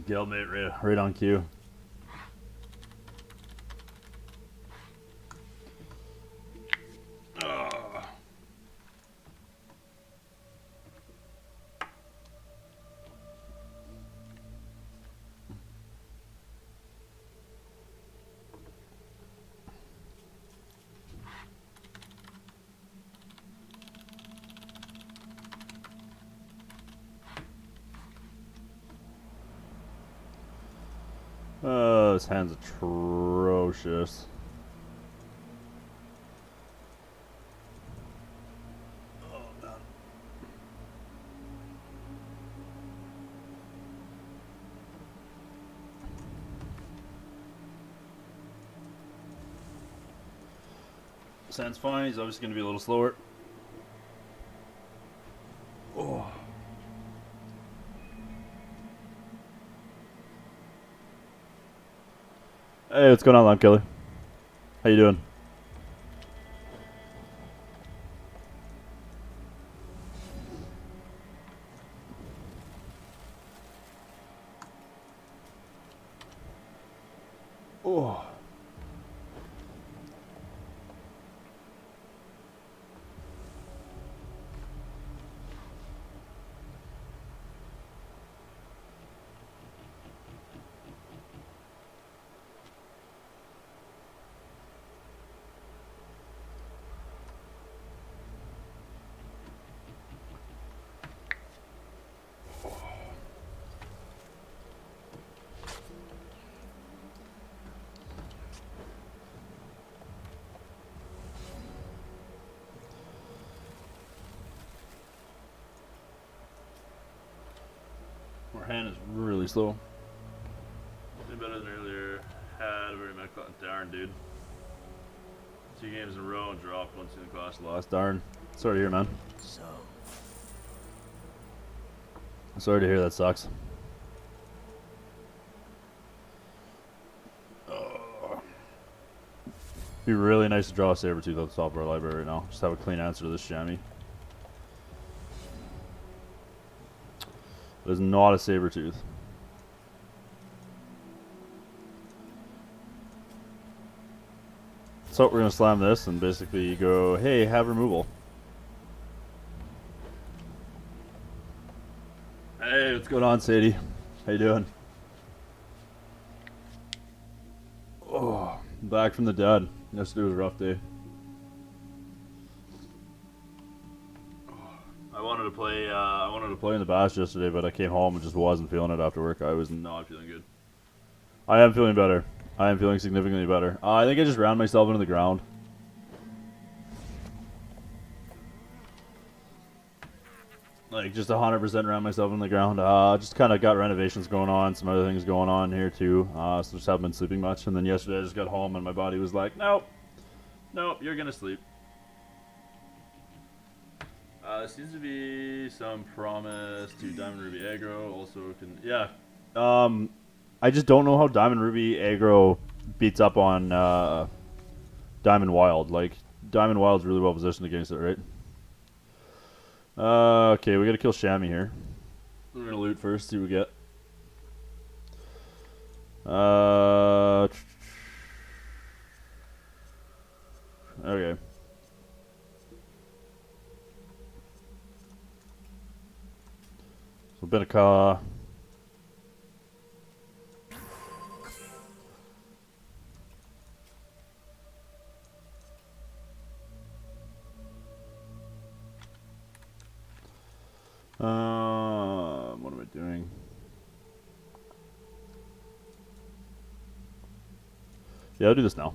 Guildmate right on cue. Oh, this hand's atrocious. Oh, man. This hand's fine. He's obviously going to be a little slower. Oh. Hey, what's going on, Lamb Killer? How you doing? Oh. Our hand is really slow. Did better than earlier. Had a very mad class. Darn, dude. 2 games in a row and dropped once in the class. Lost. Darn. Sorry to hear, man. So. Sorry to hear. That sucks. Be really nice to draw a Sabretooth at the top of our library right now. Just have a clean answer to this chamois. It is not a Sabretooth. So we're going to slam this and basically go, hey, have removal. Hey, what's going on, Sadie? How you doing? Oh, back from the dead. Yesterday was a rough day. I wanted to play in the bash yesterday, but I came home and just wasn't feeling it after work. I was not feeling good. I am feeling better. I am feeling significantly better. I think I just ran myself into the ground. Like, just 100% ran myself into the ground. Just kind of got renovations going on, some other things going on here too. So just haven't been sleeping much. And then yesterday I just got home and my body was like, nope. Nope, you're gonna sleep. There seems to be some promise to Diamond Ruby aggro. Also can, yeah. I just don't know how Diamond Ruby aggro beats up on Diamond Wild. Like, Diamond Wild's really well positioned against it, right? Okay, we gotta kill Chamois here. We're gonna loot first, see what we get. Okay. So, Briny Kha. What am I doing? Yeah, I'll do this now.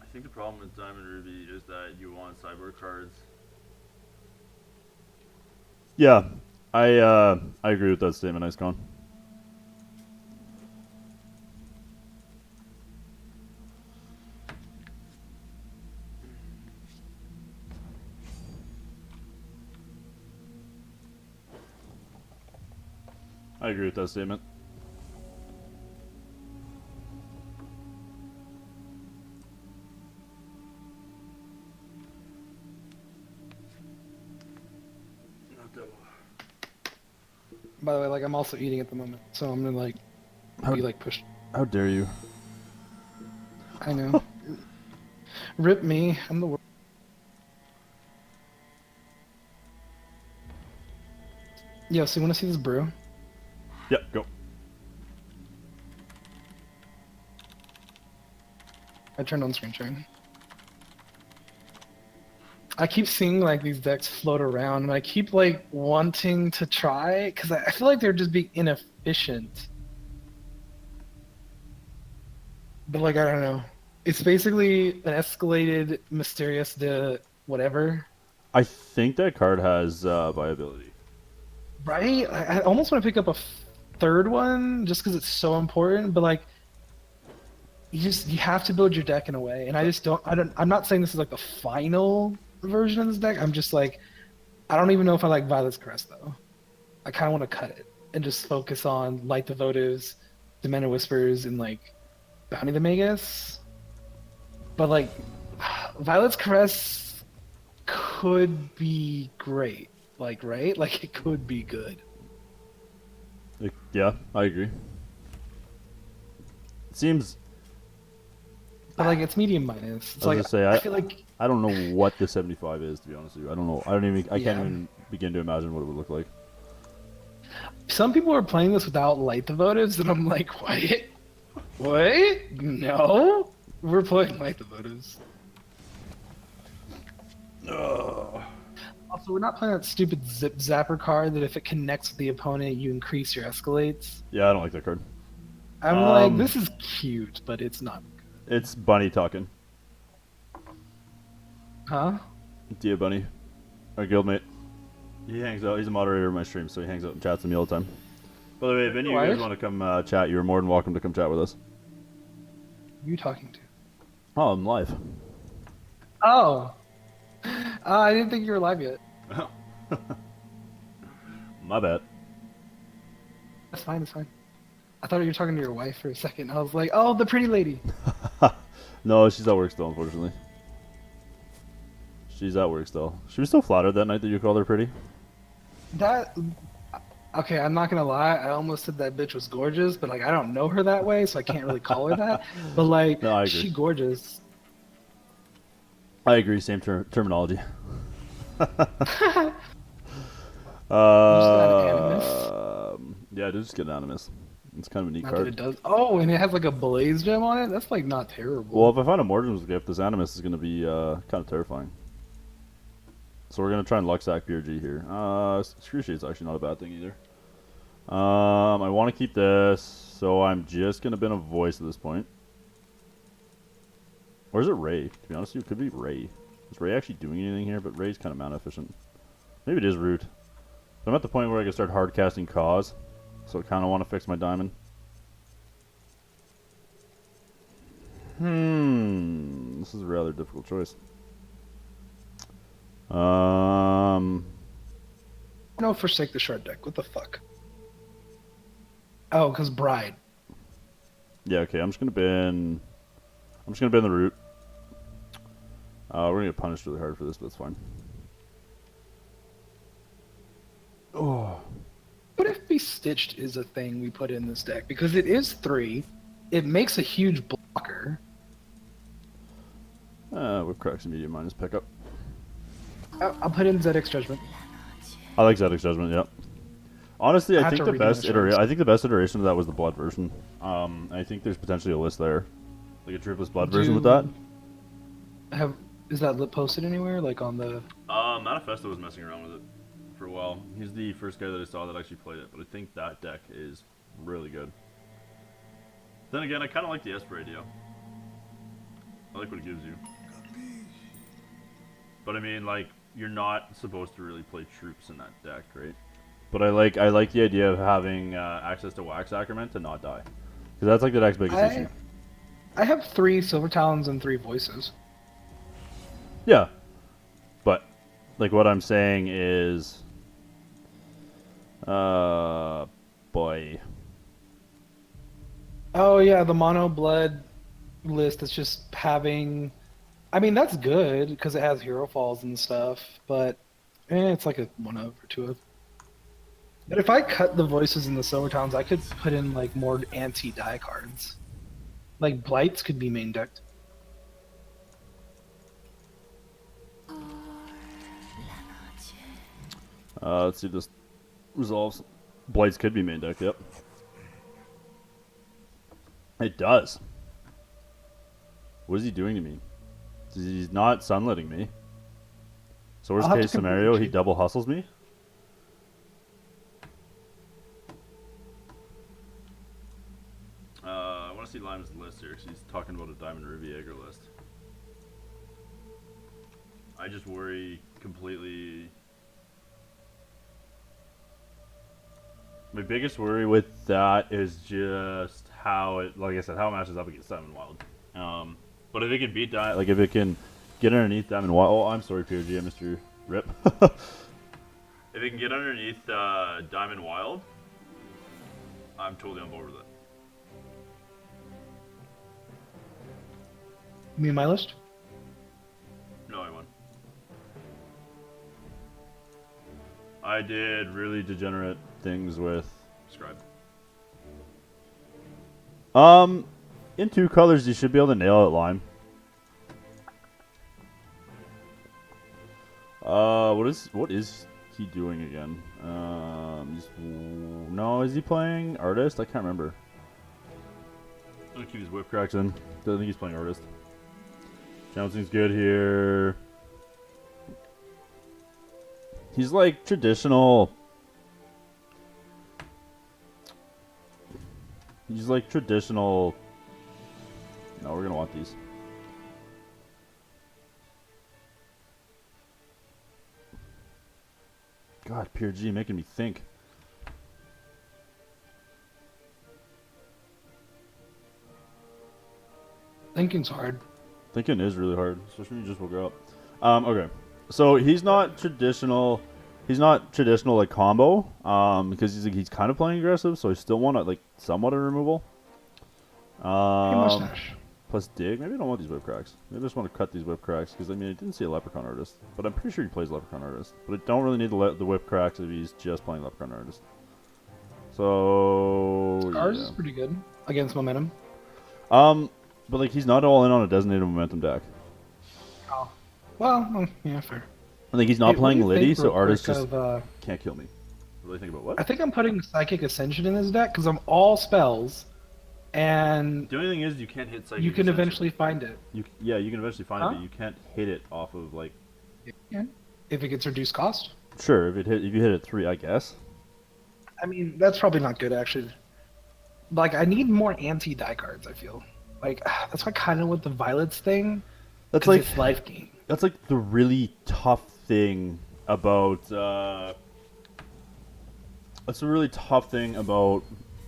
I think the problem with Diamond Ruby is that you want cyborg cards. Yeah, I agree with that statement, Icecon. I agree with that statement. By the way, like I'm also eating at the moment, so I'm gonna like be like pushed. How dare you? I know. Rip me. I'm the worst. Yo, so you wanna see this brew? Yep, go. I turned on screen sharing. I keep seeing like these decks float around, and I keep like wanting to try because I feel like they're just being inefficient. But like I don't know, it's basically an escalated mysterious de whatever, I think that card has viability. right? I almost want to pick up a third one just because it's so important. But like you have to build your deck in a way, and I'm not saying this is like the final version of this deck. I'm just like I don't even know if I like Violet's Caress though. I kind of want to cut it and just focus on Light the Votives, Demented Whispers, and like Bounty the Magus. But like Violet's Caress could be great. Like right? Like it could be good. Yeah, I agree. It seems. But like it's medium minus. It's I was like gonna say, I feel like I don't know what the 75 is, to be honest with you. I don't know. I can't Yeah. even begin to imagine what it would look like. some people are playing this without Light the Votives, and I'm like, wait, no, we're playing Light the Votives. Also, we're not playing that stupid Zip Zapper card that if it connects with the opponent, you increase your escalates. Yeah, I don't like that card. I'm like, this is cute, but it's not. It's Bunny talking. Huh? Dia Bunny, our guildmate. He hangs out. He's a moderator of my stream, so he hangs out and chats with me all the time. By the way, if any of you guys want to come chat, you're more than welcome to come chat with us. Who are you talking to? Oh, I'm live. Oh. I didn't think you were live yet. My bad. That's fine, it's fine. I thought you were talking to your wife for a second. I was like, oh, the pretty lady. No, she's at work still, unfortunately. She's at work still. She was still flattered that night that you called her pretty. Okay, I'm not gonna lie. I almost said that bitch was gorgeous, but like I don't know her that way, so I can't really call her that. But like, no, I agree. she gorgeous. I agree. Same terminology. Yeah, just get Animus. It's kind of a neat card. It does. Oh, and it has like a blaze gem on it. That's like not terrible. Well, if I find a Mordrom's gift, this Animus is going to be kind of terrifying. So we're going to try and Luxac BRG here. Excruciate's actually not a bad thing either. I want to keep this, so I'm just going to bin a voice at this point. Or is it Ray? To be honest with you, it could be Ray. Is Ray actually doing anything here? But Ray's kind of mana efficient. Maybe it is Root. But I'm at the point where I can start hard casting Cause. So I kind of want to fix my diamond. This is a rather difficult choice. No, forsake the shard deck. What the fuck? Oh, because Bride. Yeah, okay. I'm just gonna bin the Root. We're gonna get punished really hard for this, but it's fine. Oh. What if Be Stitched is a thing we put in this deck? Because it is 3. It makes a huge blocker. Whip Cracks and Medium Minus pickup. I'll put in ZX Judgment. I like ZX Judgment, yeah. Honestly, I think the best iteration of that was the blood version. I think there's potentially a list there. Like a tripless blood version with that. Is that posted anywhere? Like on the... Manifesto was messing around with it for a while. He's the first guy that I saw that actually played it, but I think that deck is really good. Then again, I kind of like the Esper idea. I like what it gives you. But I mean, like, you're not supposed to really play troops in that deck, right? But I like the idea of having access to Wax Sacrament to not die. Because that's like the deck's biggest issue. I have 3 Silver Talons and 3 Voices. Yeah. But, like, what I'm saying is... boy. Oh, yeah, the Mono Blood list is just having... I mean, that's good, because it has Hero Falls and stuff, but it's like a 1 of or 2 of. But if I cut the voices in the Silvertowns, I could put in like more anti-die cards. Like Blights could be main decked. Let's see if this resolves. Blights could be main deck, yep. It does. What is he doing to me? He's not sunletting me. So worst case scenario, he double hustles me? I want to see Lime's list here, because he's talking about a Diamond Ruby aggro list. I just worry completely. My biggest worry with that is just how it, like I said, how it matches up against Diamond Wild. But if it can beat Diamond, like if it can get underneath Diamond Wild, oh, I'm sorry, PRG, I missed your rip. If it can get underneath Diamond Wild, I'm totally on board with it. You mean my list? No, I won. I did really degenerate things with Scribe. In 2 colors, you should be able to nail it, Lime. What is he doing again? No, is he playing Artist? I can't remember. I'm gonna keep his whip cracks in. I think he's playing Artist. Jouncing's good here. He's like traditional. He's like traditional. No, we're gonna want these. God, Pure G making me think. Thinking's hard. Thinking is really hard, especially when you just woke up. Okay, so he's not traditional. He's not traditional like combo. Because he's kind of playing aggressive, so I still want to like somewhat a removal. Mustache. Plus dig. Maybe I don't want these whip cracks. Maybe I just want to cut these whip cracks because I mean I didn't see a Leprechaun Artist, but I'm pretty sure he plays Leprechaun Artist. But I don't really need the whip cracks if he's just playing Leprechaun Artist. So Ours is pretty good against momentum. But like he's not all in on a designated momentum deck. Oh, well, yeah, fair. I think he's not playing Liddy, so Artist just can't kill me. What do you think about what? I think I'm putting Psychic Ascension in this deck because I'm all spells, and the only thing is you can't hit Psychic. You can eventually find it. You can eventually find it, but you can't hit it off of like. Yeah. If it gets reduced cost. Sure, if you hit it 3, I guess. I mean, that's probably not good actually. Like, I need more anti-die cards. I feel like that's why kind of with the Violets thing. That's like it's life gain. That's like the really tough thing about. That's a really tough thing about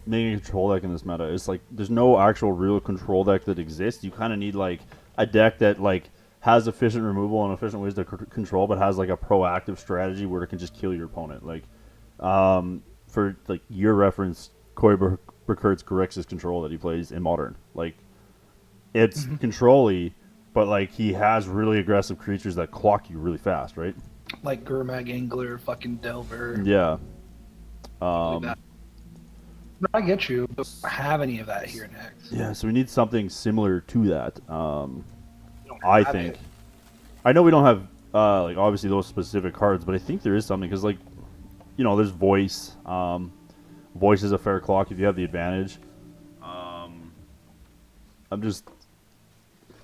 making a control deck in this meta. It's like there's no actual real control deck that exists. You kind of need like a deck that like has efficient removal and efficient ways to control, but has like a proactive strategy where it can just kill your opponent. Like, for like your reference, Corey Burkurt's Grixis control that he plays in Modern. Like, it's control-y, but like he has really aggressive creatures that clock you really fast, right? Like Gurmag Angler, fucking Delver. Yeah. No, I get you. But I don't have any of that here next. Yeah, so we need something similar to that. I think. I know we don't have like obviously those specific cards, but I think there is something because like, you know, there's voice. Voice is a fair clock if you have the advantage. I'm just.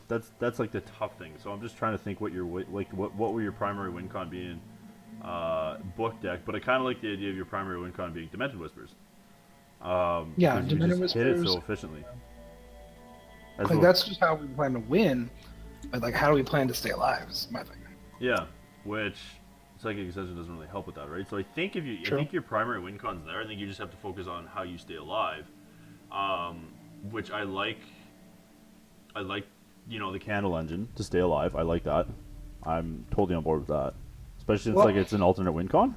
That's like the tough thing. So I'm just trying to think what your what were your primary win con being, book deck. But I kind of like the idea of your primary win con being Demented Whispers. Yeah, Demented Whispers hit it so efficiently. Like that's just how we plan to win. But like, how do we plan to stay alive? Is my thing. Yeah, which Psychic Ascension doesn't really help with that, right? So I think if you, I think your primary win con's there. I think you just have to focus on how you stay alive, which I like. You know, the candle engine to stay alive. I like that. I'm totally on board with that. Especially since like it's an alternate win con.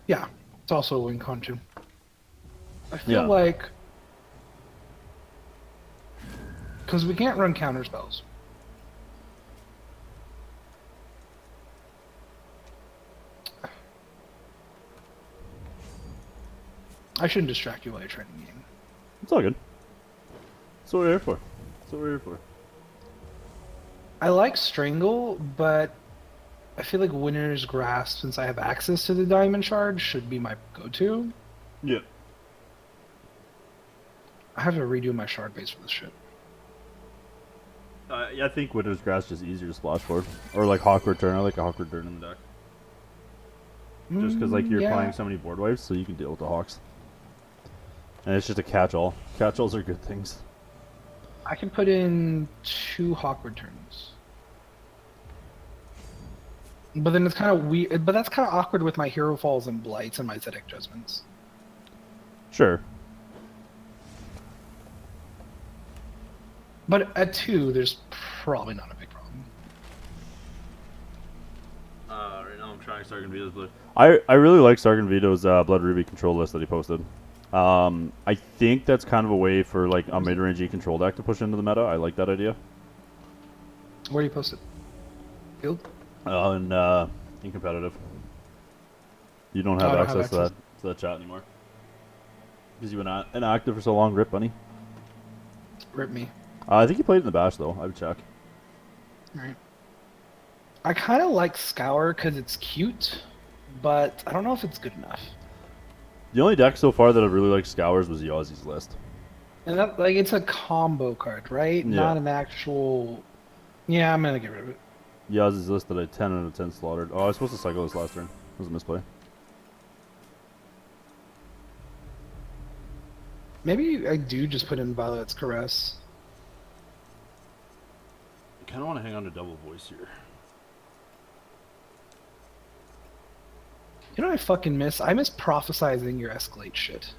Yeah, it's also a win con too. I feel like because we can't run counter spells. I shouldn't distract you while you're trying to game. It's all good. That's what we're here for. That's what we're here for. I like Strangle, but I feel like Winter's Grasp, since I have access to the Diamond Shard, should be my go-to. Yeah. I have to redo my shard base for this shit. Yeah, I think Winter's Grasp is easier to splash for. Or like Hawk Return. I like a Hawk Return in the deck. Just because like you're yeah. playing so many board wipes, so you can deal with the Hawks. And it's just a catch-all. Catch-alls are good things. I can put in 2 Hawk Returns. But then it's kind of weird. But that's kind of awkward with my Hero Falls and Blights and my Zedek Judgments. Sure. But at 2, there's probably not a big problem. Right now I'm trying Sargon Vito's Blood. I really like Sargon Vito's Blood Ruby control list that he posted. I think that's kind of a way for like a mid-range control deck to push into the meta. I like that idea. Where do you post it? Field? In competitive. You don't have access to that chat anymore. Because you've been inactive for so long. Rip, bunny. Rip me. I think he played in the bash though. I would check. Right. I kind of like Scour because it's cute, but I don't know if it's good enough. The only deck so far that I really like Scours was Yazi's list. And that, like, it's a combo card, right? Yeah. Not an actual. Yeah, I'm gonna get rid of it. Yazi's list that I 10 out of 10 slaughtered. Oh, I was supposed to cycle this last turn. It was a misplay. Maybe I do just put in Violet's Caress. I kind of want to hang on to double voice here. You know what I fucking miss? I miss prophesizing your Escalate shit.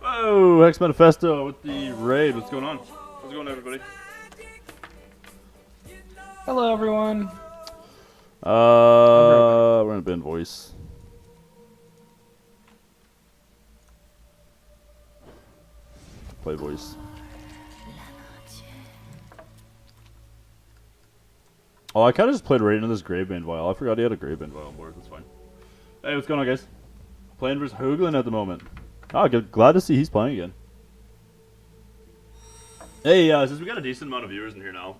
Whoa, Hex Manifesto with the raid. What's going on? How's it going, everybody? Hello, everyone. We're gonna bin voice. Play voice. Oh, I kind of just played right into this Gravebane Vial. I forgot he had a Gravebane Vial on board. That's fine. Hey, what's going on, guys? Playing versus Hoagland at the moment. Oh, glad to see he's playing again. Hey, since we got a decent amount of viewers in here now,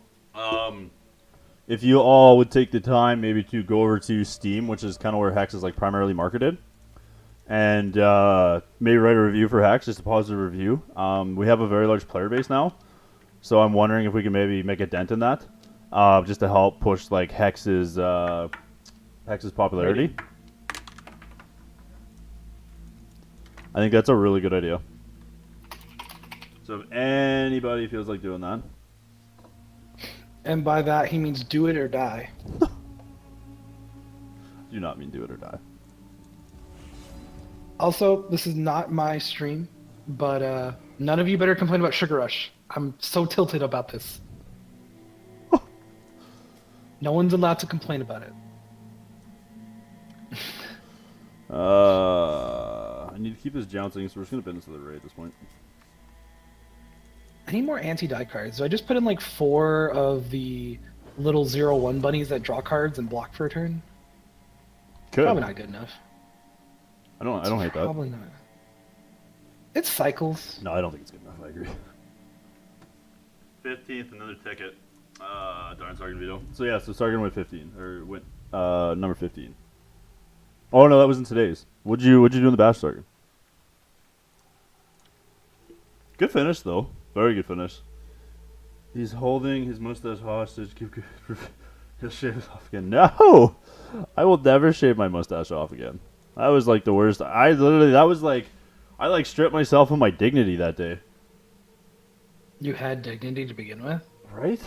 if you all would take the time maybe to go over to Steam, which is kind of where Hex is like primarily marketed, and maybe write a review for Hex, just a positive review. We have a very large player base now, so I'm wondering if we can maybe make a dent in that. Just to help push like Hex's popularity. I think that's a really good idea. So if anybody feels like doing that. And by that, he means do it or die. Do not mean do it or die. Also, this is not my stream, but none of you better complain about Sugar Rush. I'm so tilted about this. No one's allowed to complain about it. I need to keep this jouncing, so we're just going to bin this to the raid at this point. I need more anti-die cards. So I just put in like 4 of the little 0/1 bunnies that draw cards and block for a turn. Good. Probably not good enough. I don't hate that. Probably not. It's cycles. No, I don't think it's good enough. I agree. 15th, another ticket. Darn Sargon Vito. So yeah, so Sargon went 15 or went number 15. Oh no, that was in today's. What'd you do in the bash, Sargon? Good finish though. Very good finish. He's holding his mustache hostage. He'll shave it off again. No! I will never shave my mustache off again. That was like the worst. I stripped myself of my dignity that day. You had dignity to begin with? Right?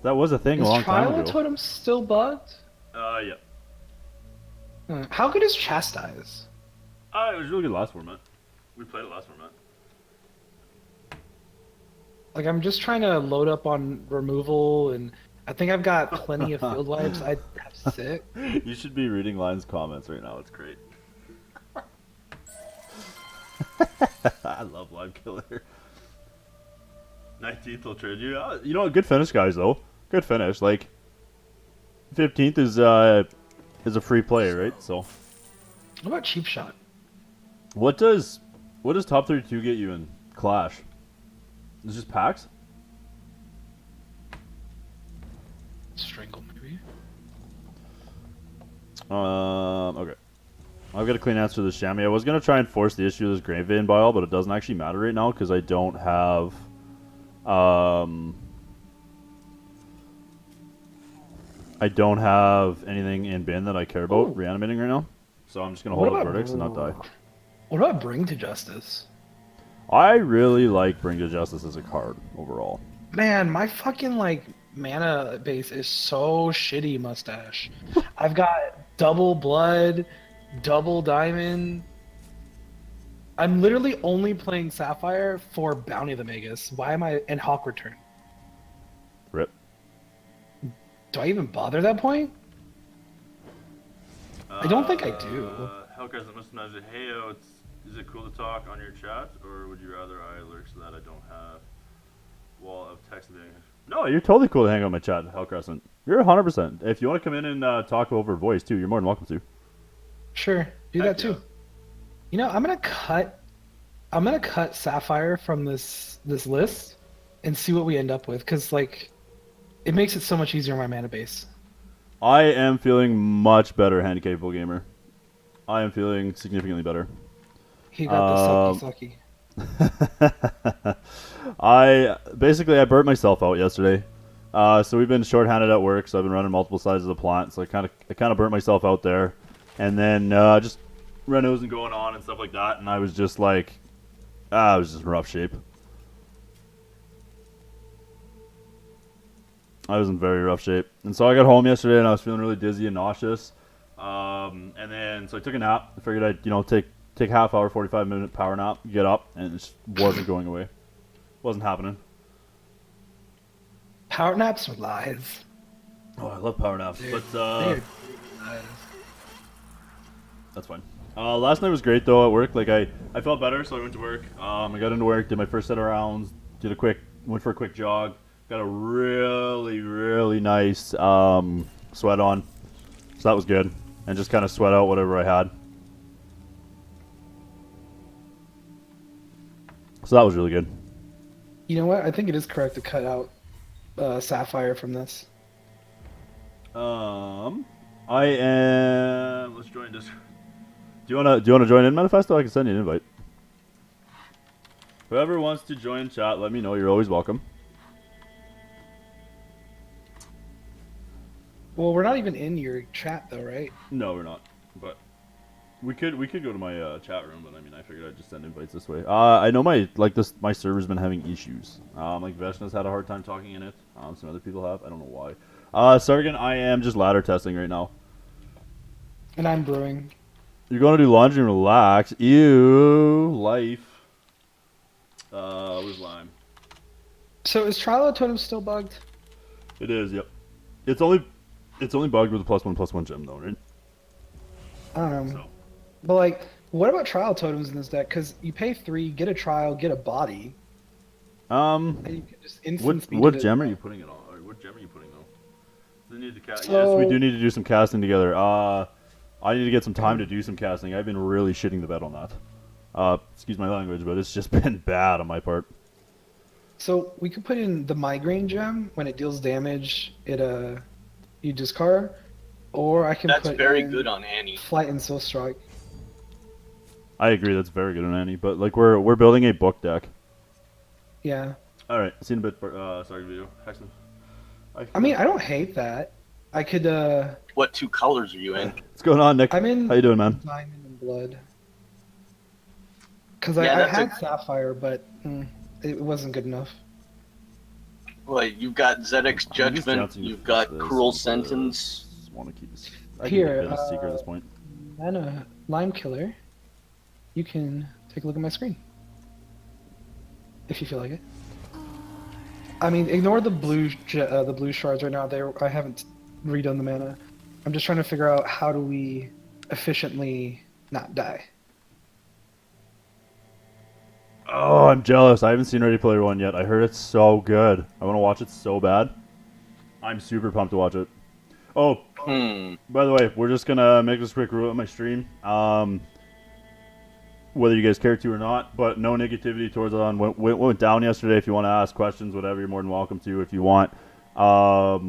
That was a thing a long time ago. Is Trial Totem still bugged? Yeah. How good is Chastise? It was really good last format. We played it last format. Like, I'm just trying to load up on removal, and I think I've got plenty of field wipes. I have sick. You should be reading Line's comments right now. It's great. I love Live Killer. 19th will trade you. You know, good finish, guys, though. Good finish. Like, 15th is a free play, right? So, What about Cheap Shot? What does top 32 get you in Clash? It's just packs? Strangle, maybe. Okay. I've got a clean answer to this Chamois. I was gonna try and force the issue of this Grave Vein Vial, but it doesn't actually matter right now because I don't have anything in bin that I care about reanimating right now. So I'm just gonna hold up verdicts and not die. What about Bring to Justice? I really like Bring to Justice as a card overall. Man, my fucking like mana base is so shitty, Mustache. I've got double blood, double diamond. I'm literally only playing Sapphire for Bounty of the Magus. Why am I in Hawk Return? Rip. Do I even bother at that point? I don't think I do. Hellcars, I must imagine, hey, is it cool to talk on your chat, or would you rather I lurk so that I don't have wall of text being... No, you're totally cool to hang out on my chat, Hellcrescent. You're 100%. If you want to come in and talk over voice too, you're more than welcome to. Sure, do that too. You know, I'm gonna cut Sapphire from this list and see what we end up with, because like, it makes it so much easier on my mana base. I am feeling much better, Handicapable Gamer. I am feeling significantly better. He got the sucky. I burnt myself out yesterday. So we've been shorthanded at work, so I've been running multiple sides of the plant. So I kind of burnt myself out there, and then just renos and going on and stuff like that. And I was just like, I was just in rough shape. I was in very rough shape, and so I got home yesterday, and I was feeling really dizzy and nauseous. And then so I took a nap. I figured I'd take half hour, 45-minute power nap, get up, and it just wasn't going away. Wasn't happening. Power naps are lies. Oh, I love power naps, but lies. That's fine. Last night was great though at work. Like I felt better, so I went to work. I got into work, did my first set of rounds, went for a quick jog, got a really nice sweat on, so that was good, and just kind of sweat out whatever I had. So that was really good. You know what? I think it is correct to cut out Sapphire from this. I am. Let's join this. Do you wanna join in Manifesto? I can send you an invite. Whoever wants to join chat, let me know. You're always welcome. Well, we're not even in your chat though, right? No, we're not. But we could go to my chat room. But I mean, I figured I'd just send invites this way. I know my server's been having issues. Like Veshna's had a hard time talking in it. Some other people have. I don't know why. Sargon, I am just ladder testing right now. And I'm brewing. You're going to do laundry and relax. Ew, life. Where's Lime? So is Trial of Totem still bugged? It is, yep. It's only bugged with a +1/+1 gem though, right? I don't know. So. But like, what about Trial Totems in this deck? Because you pay 3, get a trial, get a body. And you can just instant speed what it gem are you putting it on? Or what gem are you putting though? Yes, we do need to do some casting together. I need to get some time to do some casting. I've been really shitting the bed on that. Excuse my language, but it's just been bad on my part. So we could put in the Migraine gem. When it deals damage, you discard. Or I can That's put very in good on Annie. Flight and Soul Strike. I agree, that's very good on Annie. But like we're building a book deck. Yeah. All right, see you in a bit. Sorry, video. Hexman. I mean, I don't hate that. I could. What 2 colors are you in? What's going on, Nick? I'm in. How you doing, man? Diamond and Blood. Because Yeah, I had Sapphire, but it wasn't good enough. Well, you've got Zedek's Judgment, Jouncing you've got this, Cruel Sentence. Want to keep this? I Here, can keep it a secret at this point. Mana Lime Killer. You can take a look at my screen if you feel like it. I mean, ignore the blue shards right now. I haven't redone the mana. I'm just trying to figure out how do we efficiently not die. Oh, I'm jealous. I haven't seen Ready Player One yet. I heard it's so good. I want to watch it so bad. I'm super pumped to watch it. Oh, Hmm. by the way, we're just gonna make this quick rule on my stream. Whether you guys care to or not, but no negativity towards it on what went down yesterday. If you want to ask questions, whatever, you're more than welcome to. If you want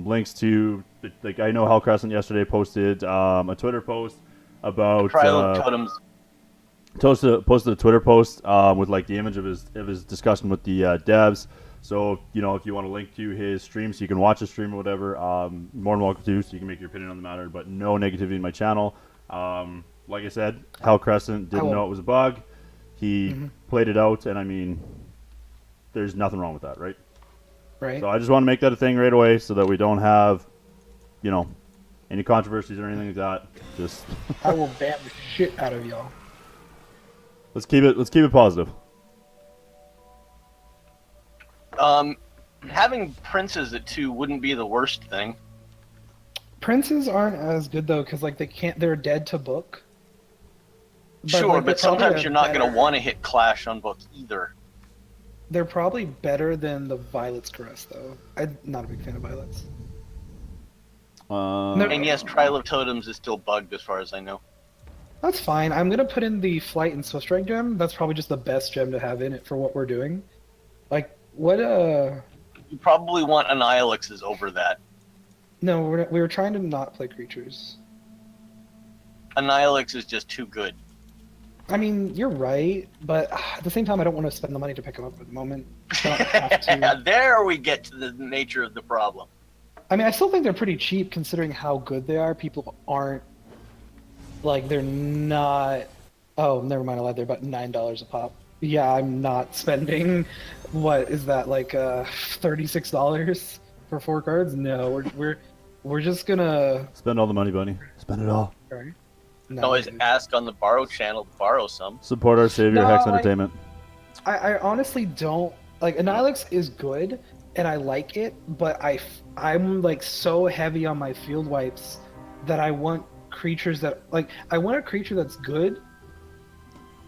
links to, like, I know Hal Crescent yesterday posted a Twitter post about Trial of Totems. posted a Twitter post with like the image of his discussion with the devs. So you know, if you want to link to his stream so you can watch his stream or whatever, more than welcome to. So you can make your opinion on the matter, but no negativity in my channel. Like I said, Hal Crescent didn't know it was a bug. He played it out, and I mean, there's nothing wrong with that, right? Right. So I just want to make that a thing right away so that we don't have, you know, any controversies or anything like that. Just I will ban the shit out of y'all. let's keep it positive. Having princes at 2 wouldn't be the worst thing. Princes aren't as good though, because like they're dead to book. Sure, like, but sometimes you're not going to want to hit Clash on book either. They're probably better than the Violet's Caress though. I'm not a big fan of Violets. And yes, Trial of Totems is still bugged as far as I know. That's fine. I'm gonna put in the Flight and Swift Strike gem. That's probably just the best gem to have in it for what we're doing. Like what You probably want Annihilixes over that. No, we were trying to not play creatures. Annihilix is just too good. I mean, you're right, but at the same time, I don't want to spend the money to pick them up at the moment. I don't have to. There we get to the nature of the problem. I mean, I still think they're pretty cheap considering how good they are. People aren't, like, they're not... Oh, never mind, I lied. They're about $9 a pop. Yeah, I'm not spending, what is that, like, $36 for 4 cards? No, we're just gonna... Spend all the money, Bunny. Spend it all. Sorry. You can always ask on the Borrow channel to borrow some. Support our savior, No, Hex like- Entertainment. I honestly don't... Like, Annihilix is good, and I like it, but I'm like so heavy on my field wipes that I want creatures that like I want a creature that's good.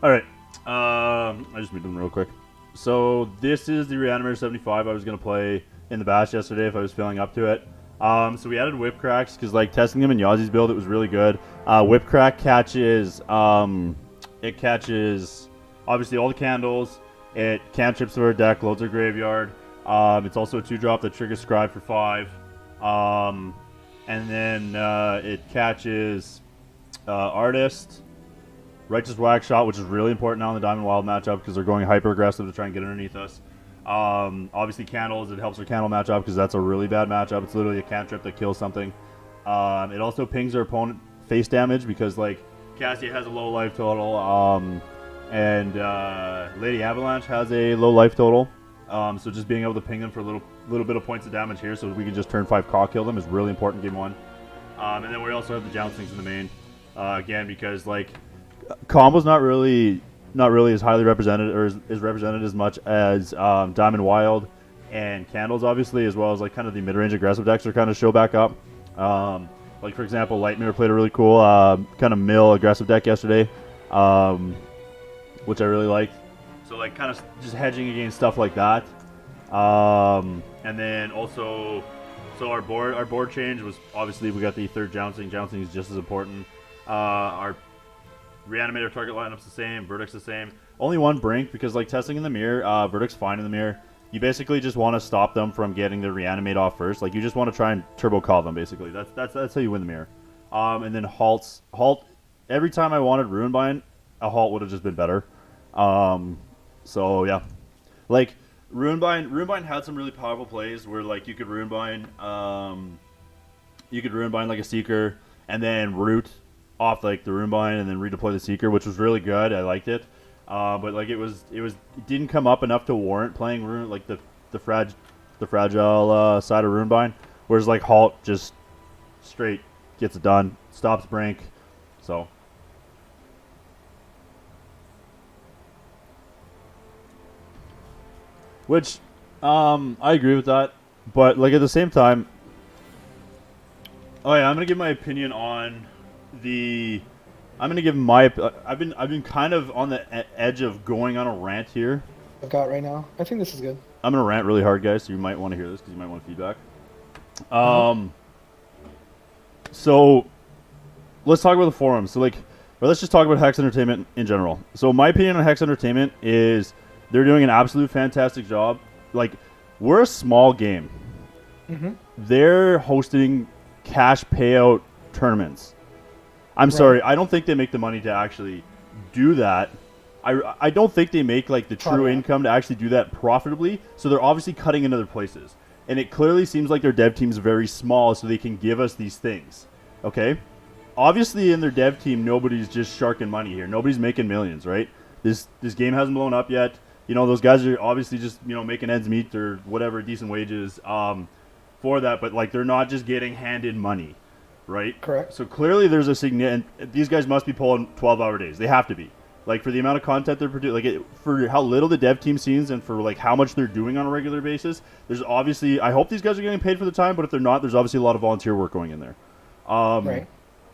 All right, I just moved them real quick. So this is the Reanimator 75 I was gonna play in the bash yesterday if I was feeling up to it. So we added whip cracks because like testing them in Yazi's build, it was really good. Whip crack catches it catches obviously all the candles. It cantrips to our deck, loads our graveyard. It's also a 2-drop that triggers Scribe for 5. And then it catches Artist, Righteous Whack Shot, which is really important now in the Diamond Wild matchup because they're going hyper aggressive to try and get underneath us. Obviously Candles, it helps our Candle matchup because that's a really bad matchup. It's literally a cantrip that kills something. It also pings our opponent face damage because like Cassia has a low life total, and Lady Avalanche has a low life total. So just being able to ping them for a little bit of points of damage here so we can just turn 5 Kha kill them is really important game 1. And then we also have the Jouncings in the main. Again, because like combo's not really as highly represented or is represented as much as Diamond Wild and Candles obviously, as well as like kind of the mid-range aggressive decks are kind of show back up. Like for example, Lightmare played a really cool kind of mill aggressive deck yesterday, which I really liked. So like kind of just hedging against stuff like that. And then also, so our board change was obviously we got the 3rd Jouncing. Jouncing is just as important. Our Reanimator target lineup's the same, Verdict's the same. Only one Brink because like testing in the mirror, Verdict's fine in the mirror. You basically just want to stop them from getting the Reanimate off first. Like you just want to try and turbo call them basically. That's how you win the mirror. And then Halt. Every time I wanted Runebind, a Halt would have just been better. So yeah, like Runebind had some really powerful plays where like you could Runebind like a Seeker and then root off like the Runebind and then redeploy the Seeker, which was really good. I liked it, but like it didn't come up enough to warrant playing Rune like the fragile side of Runebind, whereas like Halt just straight gets it done, stops Brink, so. Which, I agree with that, but like at the same time, oh yeah, I'm gonna give my opinion on the. I'm gonna give my. I've been kind of on the edge of going on a rant here. I've got right now. I think this is good. I'm gonna rant really hard, guys. So you might want to hear this because you might want feedback. So let's talk about the forums. So or let's just talk about Hex Entertainment in general. So my opinion on Hex Entertainment is they're doing an absolute fantastic job. Like, we're a small game. Mm-hmm. They're hosting cash payout tournaments. I'm sorry, I don't think they make the money to actually do that. I don't think they make like the true income to actually do that profitably. So they're obviously cutting in other places. And it clearly seems like their dev team's very small, so they can give us these things. Okay? Obviously in their dev team, nobody's just sharking money here. Nobody's making millions, right? This game hasn't blown up yet. You know, those guys are obviously just, you know, making ends meet or whatever, decent wages for that. But like, they're not just getting handed money, right? Correct. So clearly there's a significant... These guys must be pulling 12-hour days. They have to be. Like, for the amount of content they're producing, for how little the dev team sees and for, like, how much they're doing on a regular basis, there's obviously... I hope these guys are getting paid for the time, but if they're not, there's obviously a lot of volunteer work going in there. Right.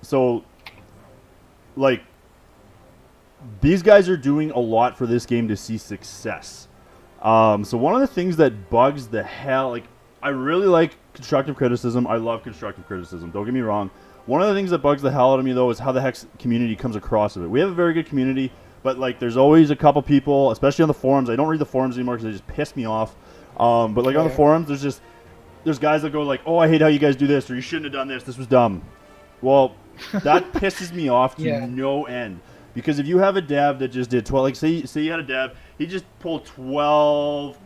So, like, these guys are doing a lot for this game to see success. So one of the things that bugs the hell... Like, I really like constructive criticism. I love constructive criticism. Don't get me wrong. One of the things that bugs the hell out of me, though, is how the Hex community comes across of it. We have a very good community, but like, there's always a couple people, especially on the forums. I don't read the forums anymore because they just piss me off. But like on the forums, there's guys that go like, "Oh, I hate how you guys do this," or "You shouldn't have done this. This was dumb." Well, that pisses me off to no end. Because if you have a dev that just did 12, like say you had a dev, he just pulled 12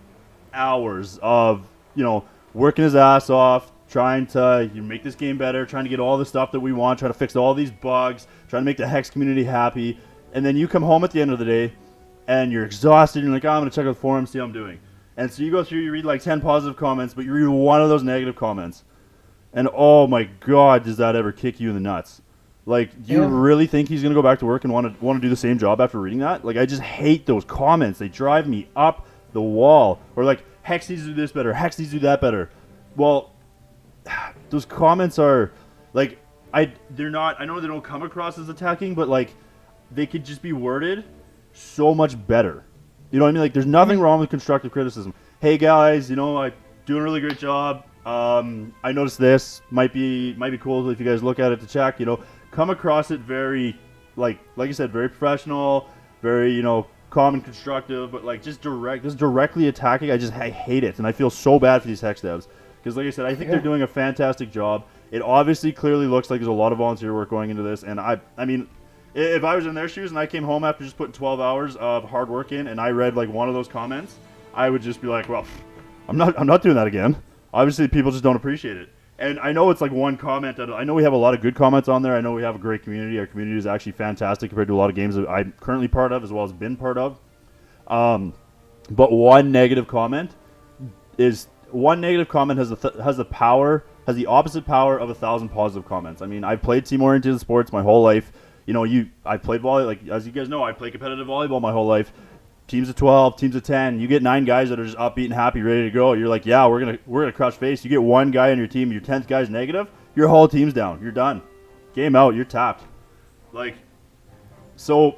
hours of, you know, working his ass off, trying to make this game better, trying to get all the stuff that we want, trying to fix all these bugs, trying to make the Hex community happy, and then you come home at the end of the day, and you're exhausted, and you're like, "Oh, I'm going to check out the forums, see how I'm doing." And so you go through, you read like 10 positive comments, but you read one of those negative comments, and oh my god, does that ever kick you in the nuts. Like, do you really think he's going to go back to work and want to do the same job after reading that? Like, I just hate those comments. They drive me up the wall. Or like, "Hex needs to do this better, Hex needs to do that better." Well, those comments are like, they're not, I know they don't come across as attacking, but like, they could just be worded so much better. You know what I mean? Like, there's nothing wrong with constructive criticism. "Hey guys, you know, I'm doing a really great job. I noticed this might be cool if you guys look at it to check." You know, come across it very like you said, very professional, very, you know, calm and constructive, but like just directly attacking. I hate it, and I feel so bad for these Hex devs. Because like I said, I think they're doing a fantastic job. It obviously clearly looks like there's a lot of volunteer work going into this. And I mean, if I was in their shoes and I came home after just putting 12 hours of hard work in and I read like one of those comments, I would just be like, "Well, I'm not doing that again." Obviously, people just don't appreciate it. And I know it's like one comment. I know we have a lot of good comments on there. I know we have a great community. Our community is actually fantastic compared to a lot of games that I'm currently part of as well as been part of. But one negative comment has the opposite power of 1,000 positive comments. I mean, I've played team-oriented sports my whole life. You know, I've played volleyball, like as you guys know, I played competitive volleyball my whole life. Teams of 12, teams of 10. You get 9 guys that are just upbeat and happy, ready to go. You're like, "Yeah, we're gonna crush face." You get one guy on your team, your 10th guy's negative, your whole team's down. You're done. Game out. You're tapped. Like, so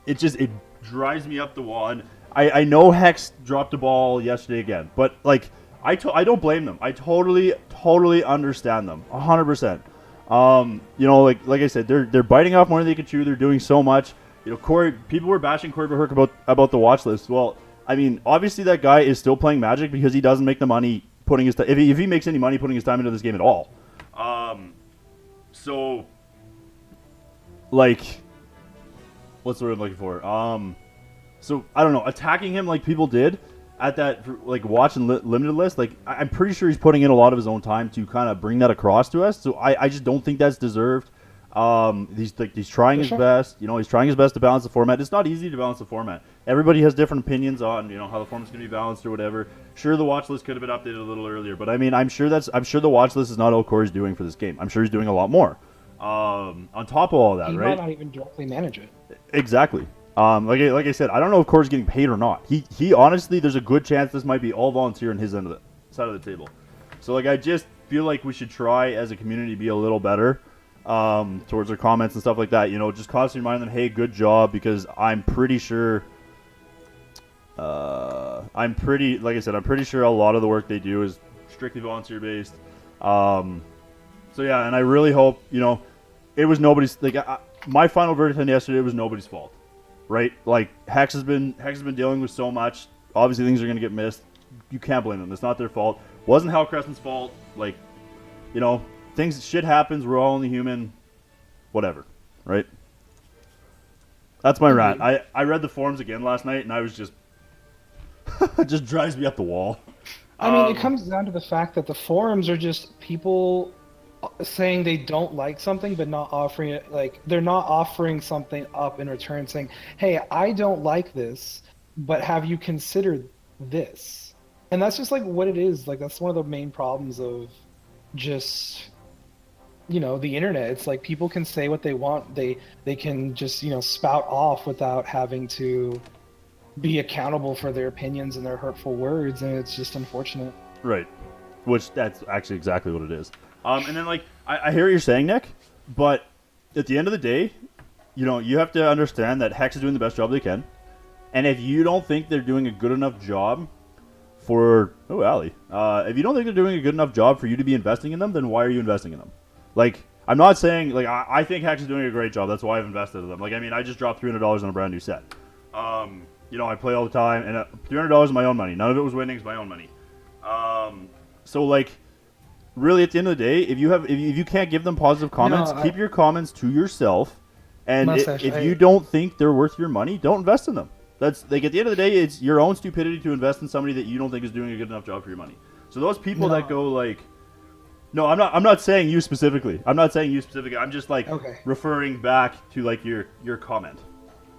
it drives me up the wall. And I know Hex dropped the ball yesterday again, but like, I don't blame them. I totally understand them, 100%. You know, like I said, they're biting off more than they can chew. They're doing so much. You know, people were bashing Corey Bahurk about the watch list. Well, I mean, obviously that guy is still playing Magic because he doesn't make the money putting his if he makes any money putting his time into this game at all. So, like, what's the word I'm looking for? So I don't know, attacking him like people did at that like watch and limited list. Like, I'm pretty sure he's putting in a lot of his own time to kind of bring that across to us. So I just don't think that's deserved. He's trying his best. You know, he's trying his best to balance the format. It's not easy to balance the format. Everybody has different opinions on, you know, how the format's going to be balanced or whatever. Sure, the watch list could have been updated a little earlier, but I mean, I'm sure the watch list is not all Corey's doing for this game. I'm sure he's doing a lot more. On top of all that, he right? might not even directly manage it. Exactly. Like I said, I don't know if Corey's getting paid or not. He honestly, there's a good chance this might be all volunteer on his end of the side of the table. So like, I just feel like we should try as a community be a little better towards our comments and stuff like that. You know, just constantly remind them, "Hey, good job," because I'm pretty sure like I said, I'm pretty sure a lot of the work they do is strictly volunteer based. So yeah, and I really hope, you know, it was nobody's, like, my final verdict on yesterday was nobody's fault, right? Like, Hex has been dealing with so much. Obviously, things are going to get missed. You can't blame them. It's not their fault. Wasn't Hal Crescent's fault. Like, you know, shit happens. We're all only human. Whatever, right? That's my rant. I read the forums again last night, and I was just, it just drives me up the wall. I mean, it comes down to the fact that the forums are just people saying they don't like something, but not offering it. Like, they're not offering something up in return, saying, "Hey, I don't like this, but have you considered this?" And that's just like what it is. Like, that's one of the main problems of just, you know, the internet. It's like people can say what they want. They can just, you know, spout off without having to be accountable for their opinions and their hurtful words, and it's just unfortunate. Right. Which, that's actually exactly what it is. And then, like, I hear what you're saying, Nick, but at the end of the day, you know, you have to understand that Hex is doing the best job they can. And if you don't think they're doing a good enough job for... Oh, Allie. If you don't think they're doing a good enough job for you to be investing in them, then why are you investing in them? Like, I'm not saying... Like, I think Hex is doing a great job. That's why I've invested in them. Like, I mean, I just dropped $300 on a brand new set. You know, I play all the time, and $300 is my own money. None of it was winnings, my own money. So, like... Really, at the end of the day, if you can't give them positive comments, keep your comments to yourself. And if you don't think they're worth your money, don't invest in them. That's like, at the end of the day, it's your own stupidity to invest in somebody that you don't think is doing a good enough job for your money. So those people that go like, no, I'm not saying you specifically. I'm just like referring back to like your comment,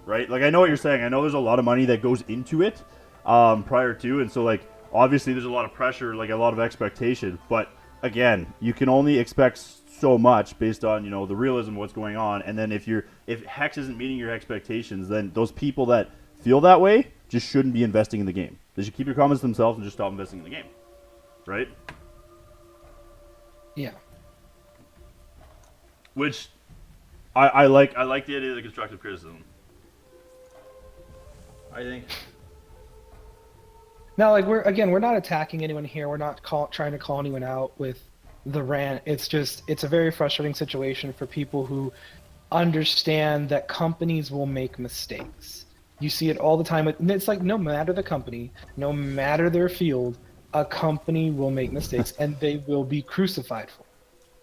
right? Like, I know what you're saying. I know there's a lot of money that goes into it prior to, and so like obviously there's a lot of pressure, like a lot of expectation, but again, you can only expect so much based on, you know, the realism of what's going on. And then if Hex isn't meeting your expectations, then those people that feel that way just shouldn't be investing in the game. They should keep your comments to themselves and just stop investing in the game, right? Yeah. Which I like the idea of the constructive criticism. I think. Now, like, we're not attacking anyone here. We're not trying to call anyone out with the rant. It's just, it's a very frustrating situation for people who understand that companies will make mistakes. You see it all the time. And it's like, no matter the company, no matter their field, a company will make mistakes and they will be crucified for it.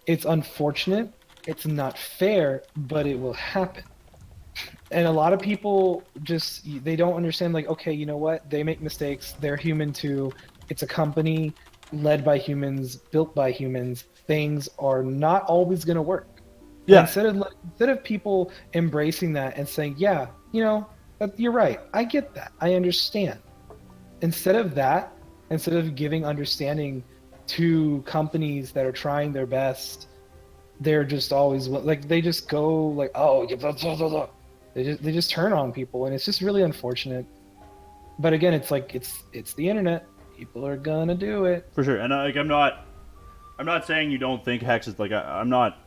It's unfortunate. It's not fair, but it will happen. And a lot of people just, they don't understand, like, okay, you know what? They make mistakes. They're human too. It's a company led by humans, built by humans. Things are not always going to work. Yeah. Instead of people embracing that and saying, yeah, you know, you're right. I get that. I understand. Instead of giving understanding to companies that are trying their best, they're just always, like, they just go like, oh, blah, blah, blah, blah. They just turn on people, and it's just really unfortunate. But again, it's like it's the internet. People are gonna do it for sure. And like, I'm not saying you don't think Hex is like, I'm not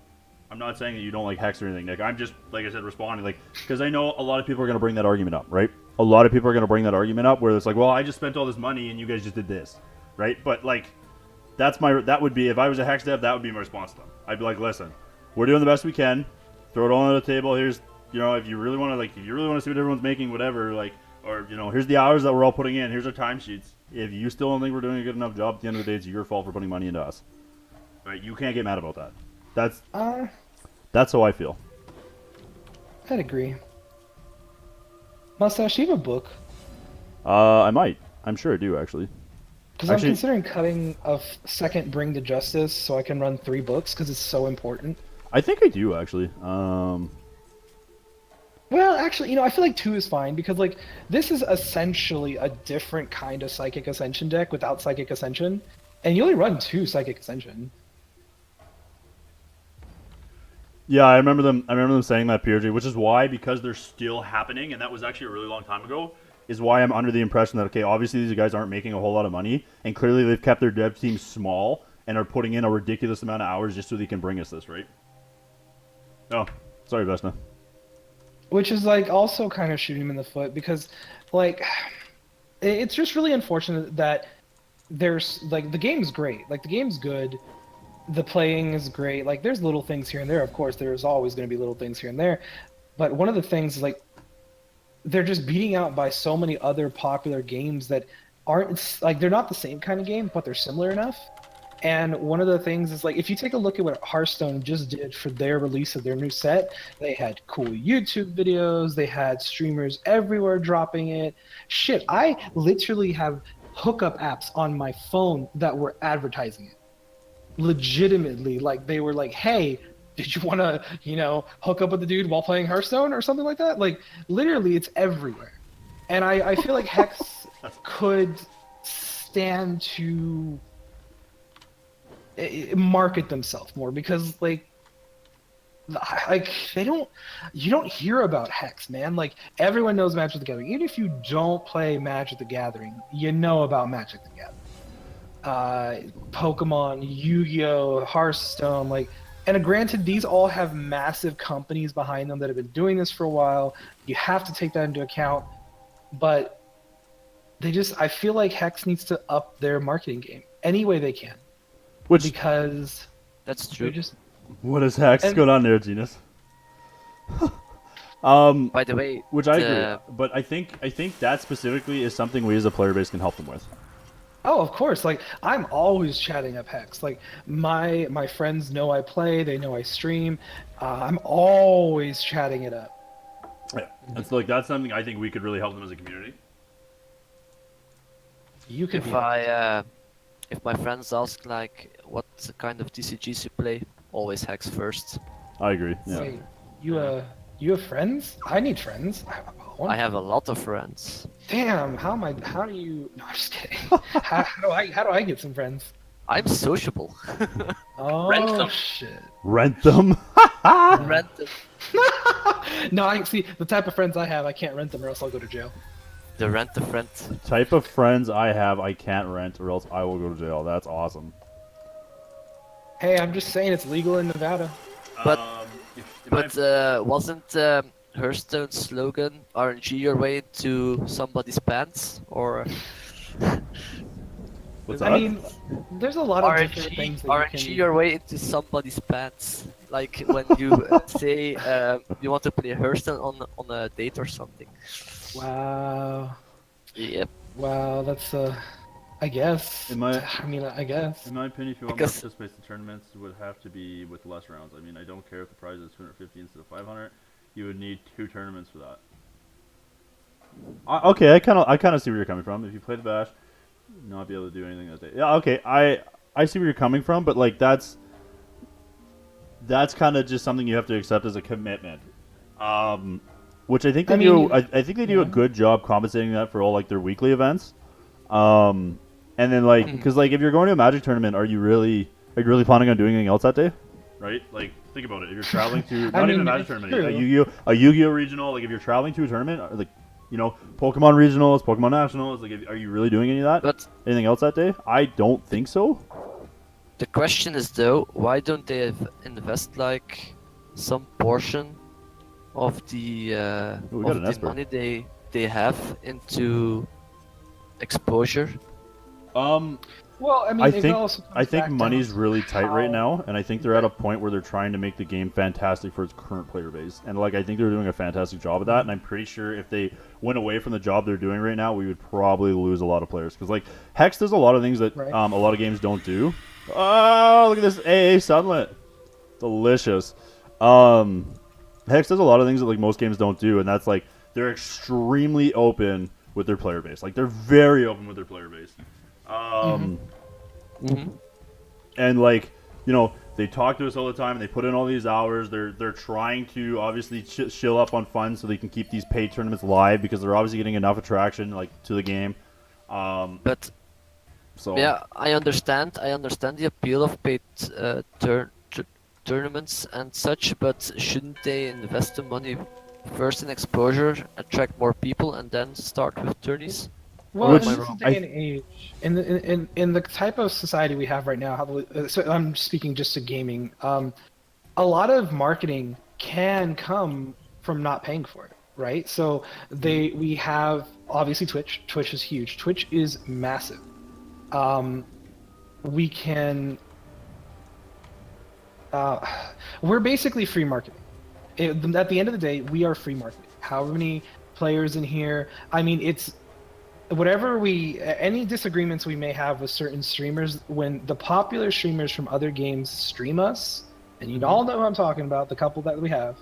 saying that you don't like Hex or anything, Nick. I'm just, like I said, responding, like, because I know a lot of people are gonna bring that argument up, right? A lot of people are gonna bring that argument up where it's like, well, I just spent all this money and you guys just did this, right? But like, that would be, if I was a Hex dev, that would be my response to them. I'd be like, listen, we're doing the best we can. Throw it all on the table. Here's, you know, if you really want to see what everyone's making, whatever, like, or, you know, here's the hours that we're all putting in. Here's our timesheets. If you still don't think we're doing a good enough job, at the end of the day, it's your fault for putting money into us. Right? You can't get mad about that. That's how I feel. I'd agree. Mustache, do you have a book? I might. I'm sure I do, actually. Because I'm considering cutting a second Bring to Justice so I can run 3 books because it's so important. I think I do, actually. Well, actually, you know, I feel like 2 is fine because, like, this is essentially a different kind of Psychic Ascension deck without Psychic Ascension, and you only run 2 Psychic Ascension. Yeah, I remember them saying that, PRG, which is why, because they're still happening, and that was actually a really long time ago, is why I'm under the impression that, okay, obviously these guys aren't making a whole lot of money, and clearly they've kept their dev team small and are putting in a ridiculous amount of hours just so they can bring us this, right? Oh, sorry, Vesna. Which is, like, also kind of shooting him in the foot because, like, it's just really unfortunate that there's, like, the game's great. Like, the game's good. the playing is great. Like, there's little things here and there. Of course, there's always going to be little things here and there. But one of the things is, like, they're just beating out by so many other popular games that aren't, like, they're not the same kind of game, but they're similar enough. And one of the things is, like, if you take a look at what Hearthstone just did for their release of their new set, they had cool YouTube videos, they had streamers everywhere dropping it. Shit, I literally have hookup apps on my phone that were advertising it. Legitimately, like, they were like, hey, did you want to, hook up with the dude while playing Hearthstone or something like that? Like, literally, it's everywhere. And I feel like Hex could stand to market themselves more, because like you don't hear about Hex, man. Like, everyone knows Magic the Gathering. Even if you don't play Magic the Gathering, you know about Magic the Gathering. Pokemon, Yu-Gi-Oh, Hearthstone, like, and granted, these all have massive companies behind them that have been doing this for a while. You have to take that into account, but I feel like Hex needs to up their marketing game any way they can. Because that's true. What is Hex going on there, Genius? By the way, which I agree, but I think that specifically is something we as a player base can help them with. Oh, of course. Like, I'm always chatting up Hex. Like, my friends know I play. They know I stream. I'm always chatting it up. Yeah, it's like that's something I think we could really help them as a community. You could. If my friends ask, like, what kind of TCGs you play, always Hex first. I agree. Yeah. Wait, you have friends? I need friends. I have a lot of friends. Damn, how do you? No, I'm just kidding. how do I get some friends? I'm sociable. Oh, Rent them. shit. Rent them. Rent them. No, I see the type of friends I have. I can't rent them, or else I'll go to jail. The rent a friend. The type of friends I have, I can't rent, or else I will go to jail. That's awesome. Hey, I'm just saying it's legal in Nevada. But wasn't Hearthstone's slogan "RNG your way into somebody's pants"? Or what's that? I mean, there's a lot of different things that RNG you can... your way into somebody's pants. Like when you say you want to play Hearthstone on a date or something. Wow. Yep. Wow, that's I guess. I guess. In my opinion, if you want more participants in tournaments, it would have to be with less rounds. I mean, I don't care if the prize is 250 instead of 500. You would need 2 tournaments for that. Okay, I kind of see where you're coming from. If you play the bash, not be able to do anything that day. Yeah, okay, I see where you're coming from, but like that's kind of just something you have to accept as a commitment. Which I think they do. I think they do a good job compensating that for all like their weekly events. And then like, because like if you're going to a Magic tournament, are you really planning on doing anything else that day? Right? Like, think about it. If you're traveling to not even a Magic tournament, a Yu-Gi-Oh regional, like if you're traveling to a tournament, or like, Pokemon regionals, Pokemon nationals, like, are you really doing any of that? But anything else that day? I don't think so. The question is though, why don't they invest like some portion of the money they have into exposure? Well, I mean, I think money's really tight right now, and I think they're at a point where they're trying to make the game fantastic for its current player base, and like I think they're doing a fantastic job of that. And I'm pretty sure if they went away from the job they're doing right now, we would probably lose a lot of players, because like Hex does a lot of things that a lot of games don't do. Oh, look at this AA Sunlit, delicious. Hex does a lot of things that like most games don't do, and that's like they're extremely open with their player base. Like they're very open with their player base. And like, they talk to us all the time and they put in all these hours. They're trying to obviously shill up on funds so they can keep these paid tournaments live, because they're obviously getting enough attraction like to the game. Yeah, I understand the appeal of paid tournaments and such, but shouldn't they invest the money first in exposure, attract more people, and then start with tourneys? Well, in this day and age, in the type of society we have right now, so I'm speaking just to gaming, a lot of marketing can come from not paying for it, right? So we have obviously Twitch. Twitch is huge. Twitch is massive. We can We're basically free marketing. At the end of the day, we are free marketing. However many players in here, I mean, it's whatever any disagreements we may have with certain streamers, when the popular streamers from other games stream us, and you all know who I'm talking about, the couple that we have,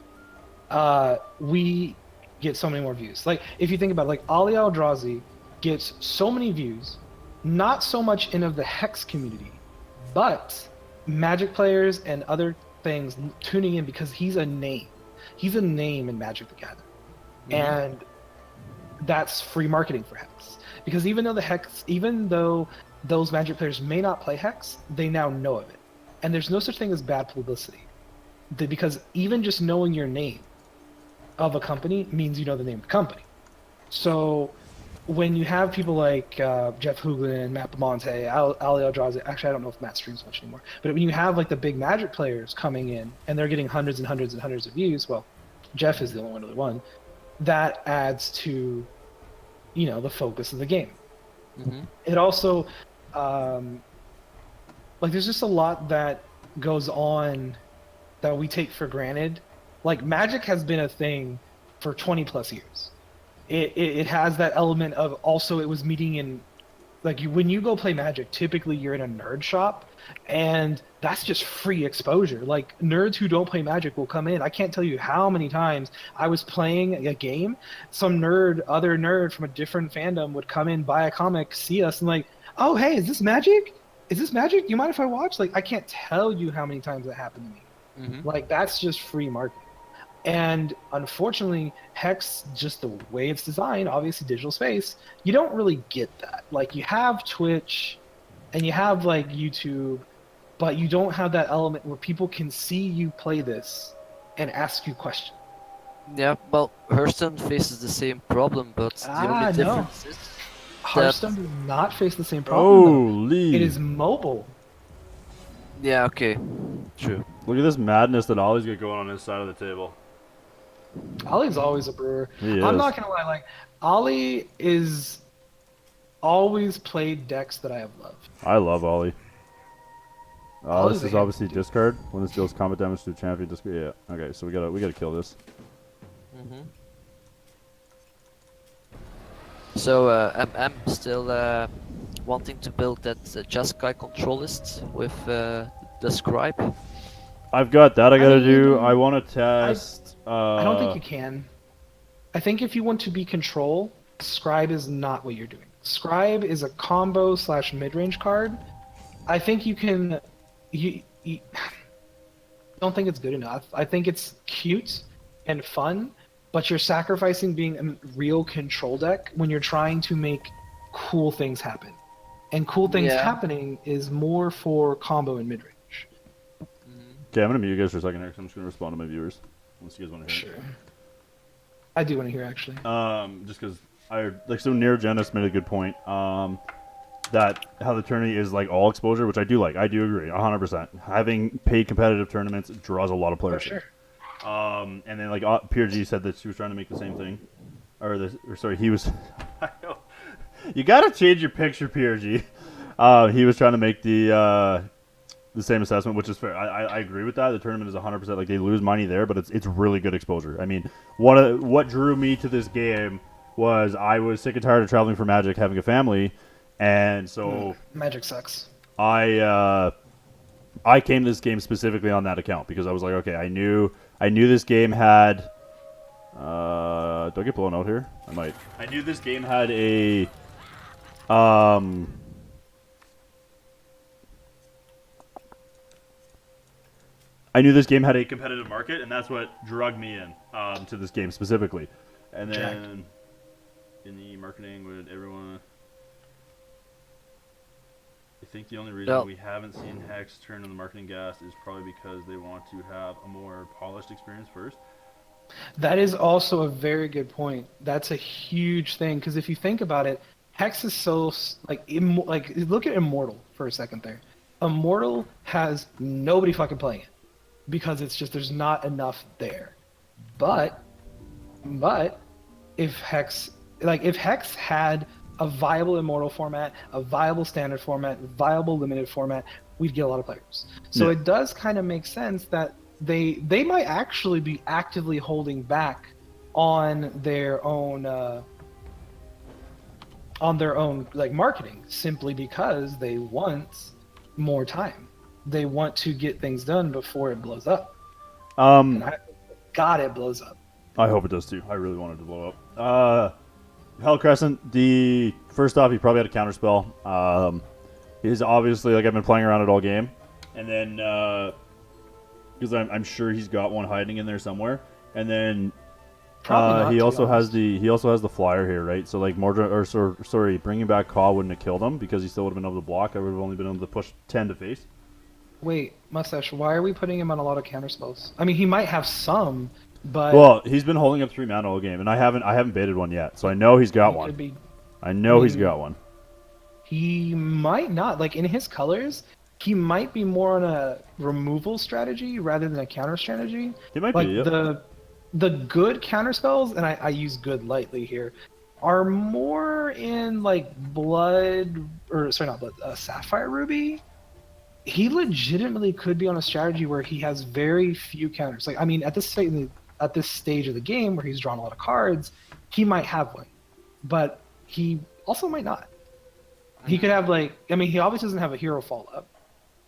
we get so many more views. Like, if you think about it, like Ali Eldrazi gets so many views, not so much in of the Hex community, but Magic players and other things tuning in because he's a name. He's a name in Magic the Gathering. And that's free marketing for Hex. Because even though those Magic players may not play Hex, they now know of it. And there's no such thing as bad publicity. Because even just knowing your name of a company means you know the name of the company. So when you have people like Jeff Hooglin, Matt Bamonte, Ali Eldrazi, actually I don't know if Matt streams much anymore, but when you have like the big Magic players coming in and they're getting hundreds and hundreds and hundreds of views, well, Jeff is the only one, that adds to, you know, the focus of the game. It also, like there's just a lot that goes on that we take for granted. Like Magic has been a thing for 20 plus years. It has that element of also it was meeting in, like when you go play Magic, typically you're in a nerd shop, and that's just free exposure. Like nerds who don't play Magic will come in. I can't tell you how many times I was playing a game, some other nerd from a different fandom would come in, buy a comic, see us, and like, oh hey, is this Magic? Is this Magic? You mind if I watch? Like I can't tell you how many times that happened to me. Like that's just free marketing. And unfortunately, Hex, just the way it's designed, obviously digital space, you don't really get that. Like you have Twitch and you have like YouTube, but you don't have that element where people can see you play this and ask you questions. Yeah, well, Hearthstone faces the same problem, but the only difference is Hearthstone does not face the same problem. Holy! It is mobile. Yeah, okay, true. Look at this madness that Ollie's got going on his side of the table. Ollie's always a brewer. He I'm is. not gonna lie, like Ollie is always played decks that I have loved. I love Ollie. Ollie's This is a obviously handful, dude. discard. When this deals combat damage to a champion, discard. Yeah. Okay, so we gotta kill this. So MM still wanting to build that Jeskai control list with the Scribe. I've got that I gotta mean, do. I want to test. I don't think you can. I think if you want to be control, Scribe is not what you're doing. Scribe is a combo / mid-range card. I think you can. You don't think it's good enough. I think it's cute and fun, but you're sacrificing being a real control deck when you're trying to make cool things happen. And cool things happening is more for combo and mid-range. Okay, I'm gonna mute you guys for a second here, 'cause I'm just gonna respond to my viewers. Unless you guys want to hear. Sure. I do want to hear actually. Just because so Nero Genis made a good point. That how the tourney is like all exposure, which I do like. I do agree, 100%. Having paid competitive tournaments draws a lot of For players. sure. And then like PRG said that she was trying to make the same thing, he was. I know. You gotta change your picture, PRG. He was trying to make the same assessment, which is fair. I agree with that. The tournament is 100%, like they lose money there, but it's really good exposure. I mean, what drew me to this game was I was sick and tired of traveling for Magic, having a family, and so Magic sucks. I came to this game specifically on that account because I was like, okay, I knew this game had. Do I get blown out here? I might. I knew this game had a. I knew this game had a competitive market, and that's what drugged me in to this game specifically. And then in the marketing, would everyone? I think the only reason we haven't seen Hex turn on the marketing gas is probably because they want to have a more polished experience first. That is also a very good point. That's a huge thing because if you think about it, Hex is so like look at Immortal for a second there. Immortal has nobody fucking playing it because it's just there's not enough there. But if Hex had a viable immortal format, a viable standard format, viable limited format, we'd get a lot of players. So Yeah. it does kind of make sense that they might actually be actively holding back on their own like marketing, simply because they want more time. They want to get things done before it blows up. And God, it blows up. I hope it does too. I really want it to blow up. Hell Crescent, first off, he probably had a counterspell. He's obviously, like, I've been playing around it all game. And then, because I'm sure he's got one hiding in there somewhere. And then, Probably not, he to be also has honest. he also has the flyer here, right? So, like, sorry, bringing back Kha wouldn't have killed him because he still would have been able to block. I would have only been able to push 10 to face. Wait, Mustache, why are we putting him on a lot of counterspells? I mean, he might have some, but Well, he's been holding up 3 mana all game, and I haven't baited one yet, so I know he's got he one. could be. I know he's got one. He might not. Like, in his colors, he might be more on a removal strategy rather than a counter strategy. He might Like be. Yep. the good counter spells, and I use good lightly here, are more in like Sapphire Ruby. He legitimately could be on a strategy where he has very few counters. Like, I mean, at this stage of the game where he's drawn a lot of cards, he might have one, but he also might not. He could have, like, I mean, he obviously doesn't have a hero follow up.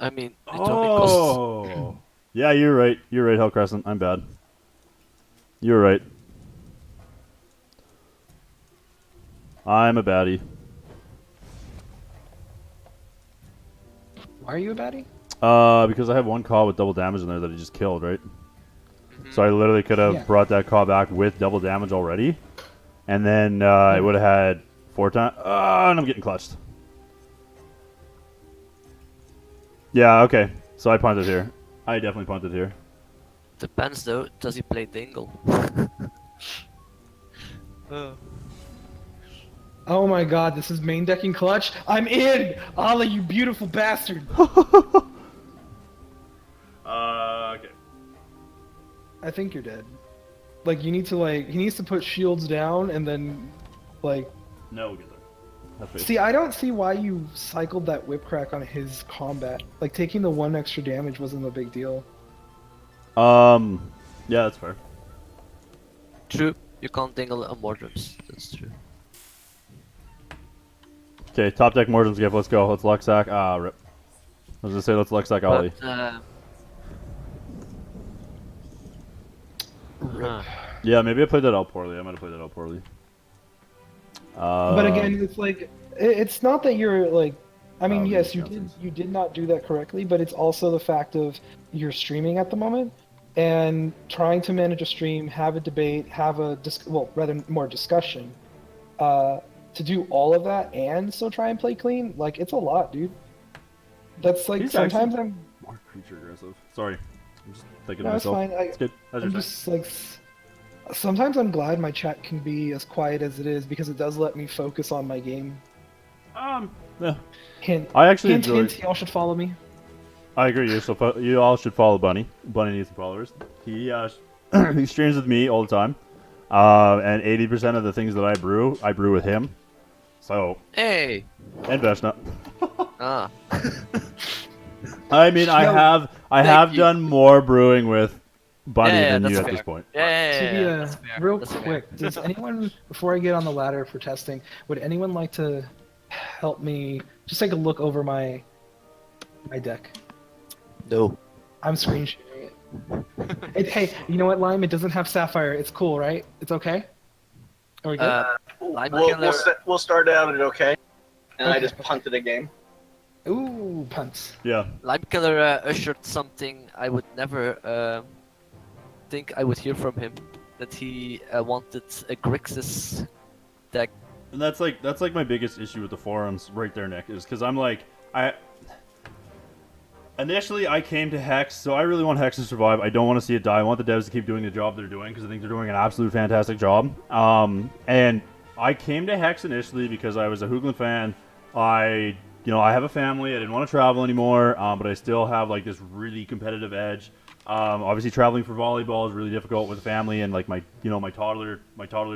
I mean, it only costs. Oh. Yeah, you're right. You're right, Hell Crescent. I'm bad. You're right. I'm a baddie. Why are you a baddie? Because I have one Kha with double damage in there that he just killed, right? So I literally could have brought that Kha back with double damage already, and then I would have had 4 times. And I'm getting clutched. Yeah, okay. So I punted here. I definitely punted here. Depends though. Does he play Dingle? Oh my god, this is main decking clutch. I'm in! Allah, you beautiful bastard! Okay. I think you're dead. Like, you need to, like, he needs to put shields down and then, like... No, we'll get there. Have faith. See, I don't see why you cycled that whip crack on his combat. Like, taking the 1 extra damage wasn't a big deal. Yeah, that's fair. True. You can't Dingle on Mordroms. That's true. Okay, top deck Mordrom's gift. Let's go. Let's Luxac. Ah, rip. I was gonna say let's Luxac Ollie. But, huh. Yeah, maybe I played that out poorly. I might have played that out poorly. But again, it's like, it's not that you're, like... I mean, Oh, yes, yeah, you did not do that correctly, but it's also the fact of you're streaming at the moment, and trying to manage a stream, have a debate, have a more discussion. To do all of that and still try and play clean, like, it's a lot, dude. That's like, He's sometimes actually I'm... more creature aggressive. Sorry, I'm just thinking No, to it's myself. fine. It's good. How's your I'm turn? just like... Sometimes I'm glad my chat can be as quiet as it is, because it does let me focus on my game. Yeah. Hint. I actually hint, enjoy. hint, y'all should follow me. I agree. You all should follow Bunny. Bunny needs some followers. He he streams with me all the time, and 80% of the things that I brew with him. So Hey! and Veshna. Ah. I mean, I have thank you. done more brewing with Bunny Yeah, than you that's at fair. this point. Yeah, Tivia, that's fair. real That's fair. quick, does anyone, before I get on the ladder for testing, would anyone like to help me just take a look over my deck? No. I'm screen sharing it. Hey, you know what, Lime? It doesn't have Sapphire. It's cool, right? It's okay? Are we good? Lime We'll, Killer. we'll start out at okay, and I Okay. just punted a game. Ooh, punts. Yeah. Lime Killer ushered something I would never think I would hear from him. That he wanted a Grixis deck. And that's like my biggest issue with the forums right there, Nick, is because I'm like, initially I came to Hex, so I really want Hex to survive. I don't want to see it die. I want the devs to keep doing the job they're doing because I think they're doing an absolute fantastic job. And I came to Hex initially because I was a Hoogland fan. I have a family. I didn't want to travel anymore, but I still have like this really competitive edge. Obviously, traveling for volleyball is really difficult with the family, and like my toddler's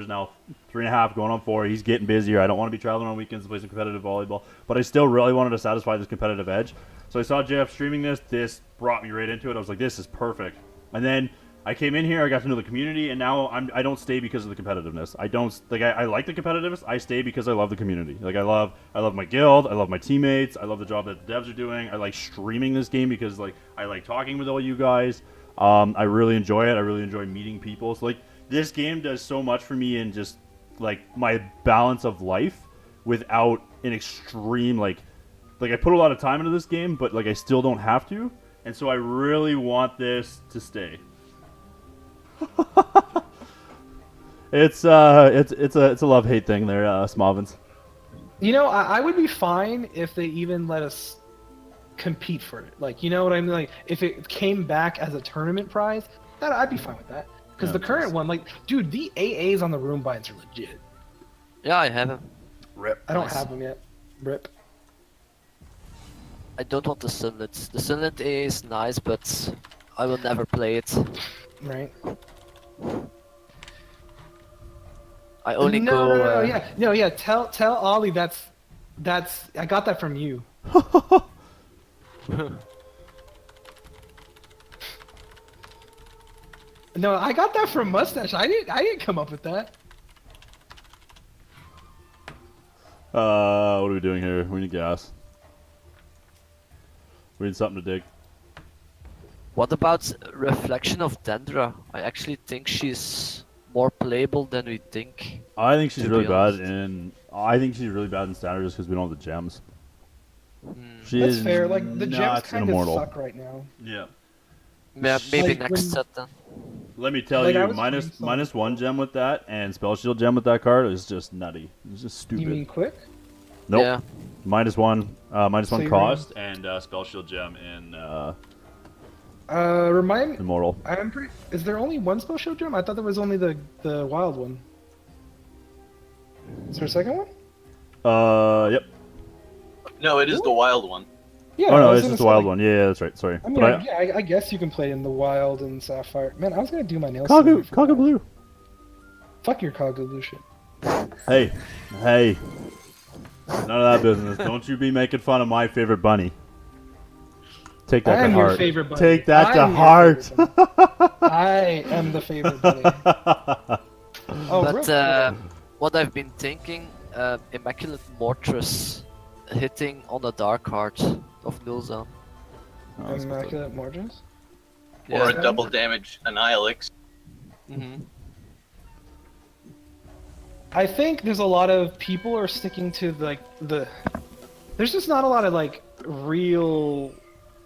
now 3.5, going on 4. He's getting busier. I don't want to be traveling on weekends to play some competitive volleyball, but I still really wanted to satisfy this competitive edge. So I saw JF streaming this. This brought me right into it. I was like, this is perfect. And then I came in here, I got to know the community, and now I don't stay because of the competitiveness. I don't like I like the competitiveness. I stay because I love the community. Like I love my guild, I love my teammates, I love the job that the devs are doing. I like streaming this game because like I like talking with all you guys. I really enjoy it. I really enjoy meeting people. So like this game does so much for me in just like my balance of life without an extreme like I put a lot of time into this game, but like I still don't have to. And so I really want this to stay. It's a love-hate thing there, Smovins. You know, I would be fine if they even let us compete for it. Like, you know what I mean? Like, if it came back as a tournament prize, I'd be fine with that. Because Yeah, the current one, like, dude, the AAs on the room binds are legit. Yeah, I have him. Rip. I don't Nice. have them yet. Rip. I don't want the Sunlit. The Sunlit A is nice, but I will never play it. Right? I only no, go. yeah. Tell Ollie that's I got that from you. No, I got that from Mustache. I didn't come up with that. What are we doing here? We need gas. We need something to dig. What about Reflection of Dendra? I actually think she's more playable than we think. I think she's To really be bad honest. in standard just because we don't have the gems. She That's is fair. Like the gems nuts and kind of immortal. suck right now. Yeah. Yeah, maybe Like next when- set then. Let me tell Like, I you, was playing some- minus 1 gem with that and spell shield gem with that card is just nutty. It's just stupid. You mean quick? Nope. Yeah. Minus one So you're cost and spell shield gem in Remind me. immortal. I'm pretty. Is there only one spell shield gem? I thought there was only the wild one. Is there a second one? Yep. No, it is the wild one. Yeah. Oh I no, was it's gonna just the say, wild like, one. Yeah, that's right. Sorry. I mean, But I guess you can play in the wild and sapphire. Man, I was gonna do my nails. Kagu today for that. Blue. Fuck your Kagu shit. Hey. None of that business. Don't you be making fun of my favorite bunny. Take that I am to your heart. favorite bunny. Take that to I'm your heart. favorite bunny. I am the favorite bunny. Oh, But real quick. what I've been thinking, Immaculate Mortress hitting on a dark heart of null zone. Oh, that's good. Immaculate Margins? Or Yeah. a double damage Annihilix. Mm-hmm. I think there's a lot of people are sticking to like there's just not a lot of like real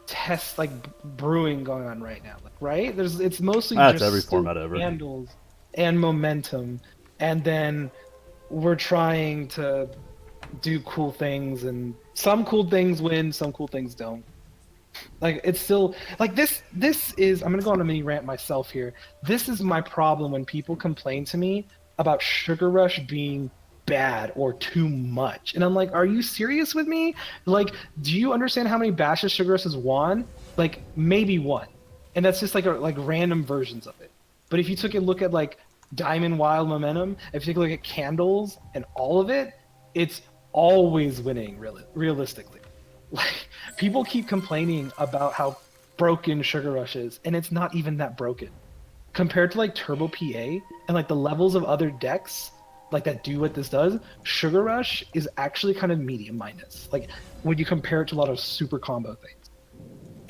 tests like brewing going on right now, right? It's mostly That's just every still format ever. candles and momentum, and then we're trying to do cool things, and some cool things win, some cool things don't. Like it's still like this is I'm gonna go on a mini rant myself here. This is my problem when people complain to me about Sugar Rush being bad or too much. And I'm like, are you serious with me? Like, do you understand how many bashes Sugar Rush has won? Like, maybe one. And that's just like random versions of it. But if you took a look at like Diamond Wild Momentum, if you take a look at Candles and all of it, it's always winning realistically. Like, people keep complaining about how broken Sugar Rush is, and it's not even that broken. Compared to like Turbo PA and like the levels of other decks like that do what this does, Sugar Rush is actually kind of medium minus. Like when you compare it to a lot of super combo things.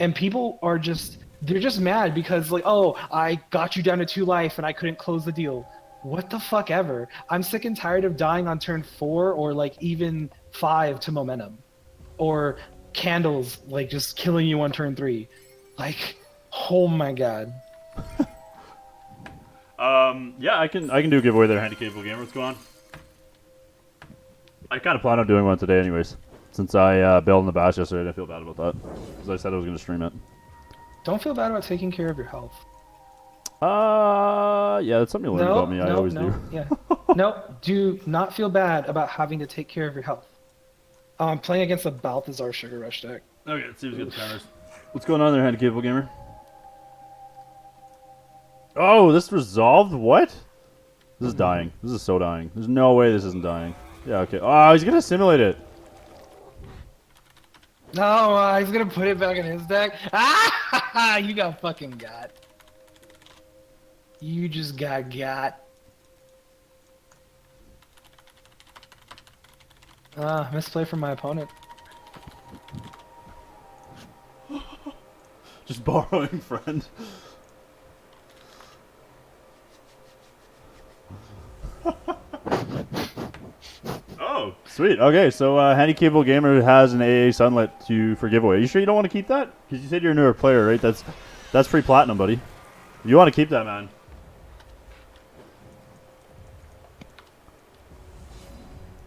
And people are they're just mad because like, oh, I got you down to 2 life and I couldn't close the deal. What the fuck ever. I'm sick and tired of dying on turn 4 or like even 5 to momentum. Or Candles like just killing you on turn 3. Like, oh my god. Yeah, I can do a giveaway there, Handy Capable Gamer. What's going on? I kind of plan on doing one today, anyways. Since I bailed in the bash yesterday, and I feel bad about that because I said I was going to stream it. Don't feel bad about taking care of your health. Yeah, that's something you learn about me. I always do. Yeah. No, do not feel bad about having to take care of your health. I'm playing against a Balthazar Sugar Rush deck. Okay, let's see who's got the counters. What's going on there, Handy Capable Gamer? Oh, this resolved? What? This is dying. This is so dying. There's no way this isn't dying. Yeah, okay. Oh, he's gonna simulate it. No, he's gonna put it back in his deck. Ah, you got fucking got. You just got. Misplay from my opponent. Just borrowing friend. Oh, sweet. Okay, so Handicapable Gamer has an AA Sunlit for giveaway. You sure you don't want to keep that? Because you said you're a newer player, right? That's free platinum, buddy. You want to keep that, man.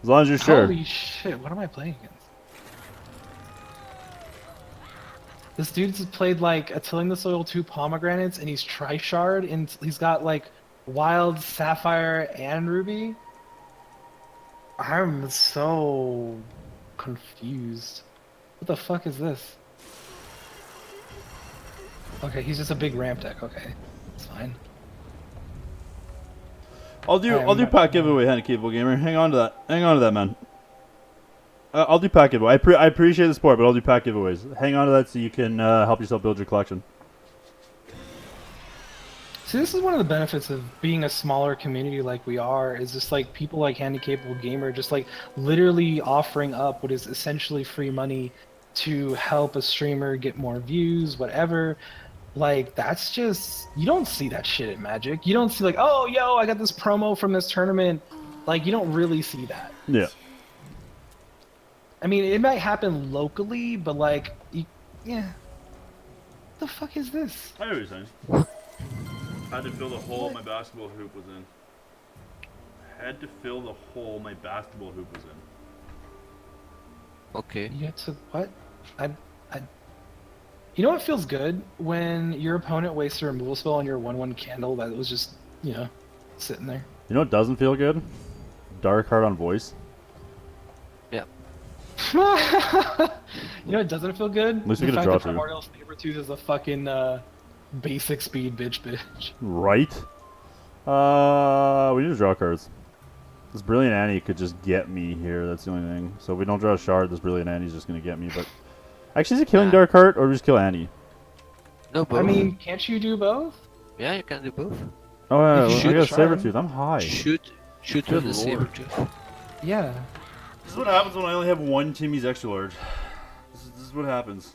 As long as you're sure. Holy shit, what am I playing against? This dude's played like a Tilling the Soil 2 Pomegranates, and he's Tri-Shard, and he's got like Wild, Sapphire, and Ruby. I'm so confused. What the fuck is this? Okay, he's just a big ramp deck. Okay, it's fine. I'll do pack giveaway, Handicapable Gamer. Hang on to that, man. I'll do pack giveaway. I appreciate the support, but I'll do pack giveaways. Hang on to that so you can help yourself build your collection. See, this is one of the benefits of being a smaller community like we are, is just like people like Handicapable Gamer just like literally offering up what is essentially free money to help a streamer get more views, whatever. Like, that's just, you don't see that shit at Magic. You don't see like, oh, yo, I got this promo from this tournament. Like, you don't really see that. Yeah. I mean, it might happen locally, but like, yeah. What the fuck is this? I know what you're saying. Had to fill the hole my basketball hoop was in. Had to fill the hole my basketball hoop was in. Okay. You had to what? You know what feels good? When your opponent wastes a removal spell on your 1/1 candle that was just, you know, sitting there. You know what doesn't feel good? Dark Heart on voice. Yeah. You know what doesn't feel good? At least we The get a fact draw that too. Primordial Sabretooth is a fucking basic speed bitch. Right? We need to draw cards. This Brilliant Annie could just get me here, that's the only thing. So if we don't draw a shard, this Brilliant Annie's just gonna get me, but... Actually, is it killing Dark Heart, or just kill Annie? No, both. I mean, can't you do both? Yeah, you can do both. Oh, yeah, If you I shoot got a try 'em. Sabretooth, I'm high. Shoot with Good the lord. Sabretooth. Yeah. This is what happens when I only have one Timmy's extra large. This is what happens.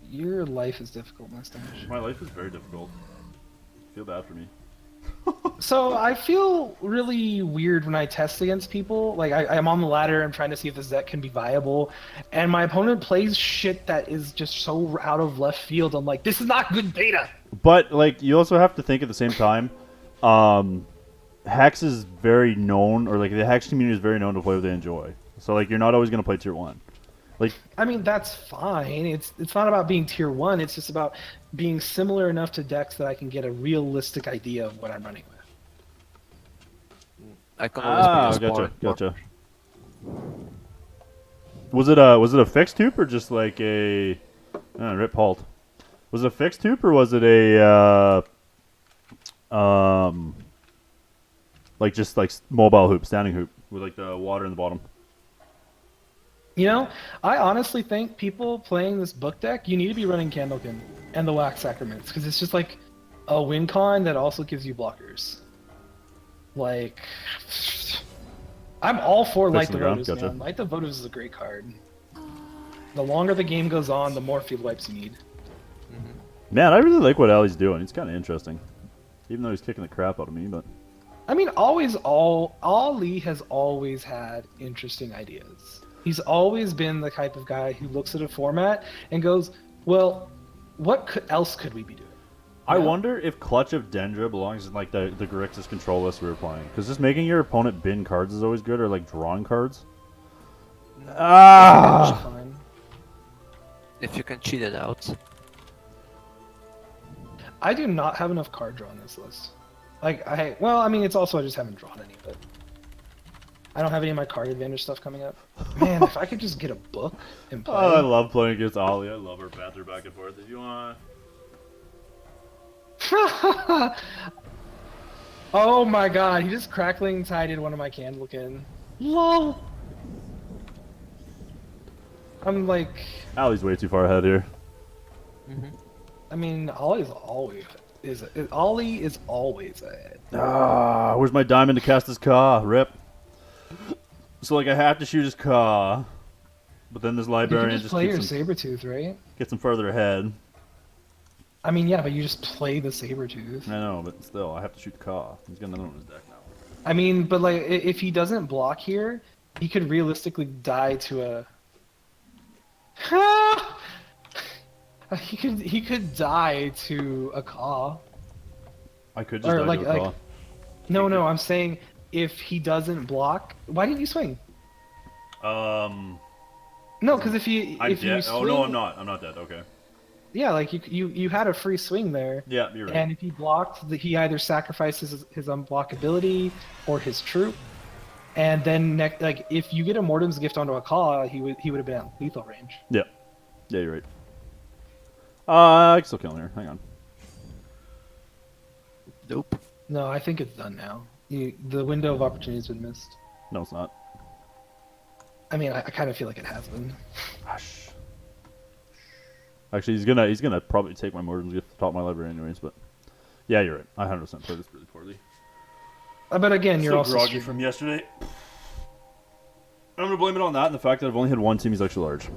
Your life is difficult, Mustache. My life is very difficult. Feel bad for me. So I feel really weird when I test against people. Like I'm on the ladder, I'm trying to see if this deck can be viable, and my opponent plays shit that is just so out of left field. I'm like, this is not good beta. But, like, you also have to think at the same time, Hex is very known, or, like, the Hex community is very known to play what they enjoy. So, like, you're not always going to play Tier 1. Like, I mean, that's fine. It's not about being Tier 1. It's just about being similar enough to decks that I can get a realistic idea of what I'm running with. I can always be gotcha. Was it a fixed hoop or just like a rip Halt? Was it a fixed hoop or was it a like just like mobile hoop, standing hoop with like the water in the bottom? You know, I honestly think people playing this book deck, you need to be running Candlekin and the Wax Sacraments, because it's just like a win con that also gives you blockers. Like, I'm all for Light the Ground, Votives, gotcha. man. Light the Votives is a great card. The longer the game goes on, the more field wipes you need. Man, I really like what Ali's doing. He's kind of interesting, even though he's kicking the crap out of me. But I mean, Ali has always had interesting ideas. He's always been the type of guy who looks at a format and goes, well, what else could we be doing? I Yeah. wonder if Clutch of Dendra belongs in like the Grixis control list we were playing. Because just making your opponent bin cards is always good, or like drawing cards. That's Ah! fine. If you can cheat it out. I do not have enough card draw on this list. Like, well, I mean, it's also I just haven't drawn any, but I don't have any of my card advantage stuff coming up. Man, if I could just get a book and play. Oh, I love playing against Ollie. I love our banter back and forth. If you want... Oh my god, he just crackling tided one of my Candlekin. Lol. I'm like, Allie's way too far ahead here. I mean, Ollie's always Ollie is always ahead. Ah, where's my diamond to cast his Kha? Rip. So like I have to shoot his Kha, but then this You librarian can just play your gets him, Sabretooth, right? gets him further ahead. I mean, yeah, but you just play the Sabretooth. I know, but still, I have to shoot the Kha. He's got another one in his deck now. I mean, but like, if he doesn't block here, he could realistically die to a. He could die to a Kha. I could just Or die like, to a Kha. No, I'm saying if he doesn't block, why didn't you swing? Um, No, because if you I'm if you dead. swing, Oh no, I'm not. I'm not dead. Okay. yeah, like you had a free swing there. Yeah, you're right. And if he blocked, he either sacrifices his unblockability or his troop. And then like if you get a Mordrom's Gift onto a Kha, he would have been at lethal range. Yeah. Yeah, you're right. I can still kill him here. Hang on. Nope. No, I think it's done now. The window of opportunity has been missed. No, it's not. I mean, I kind of feel like it has been. Hush. Actually, he's gonna probably take my Mordrom's Gift to the top of my library anyways. But yeah, you're right. I 100% played this really poorly. But again, you're Still also groggy from yesterday. I'm gonna blame it on that and the fact that I've only had one team. He's extra large.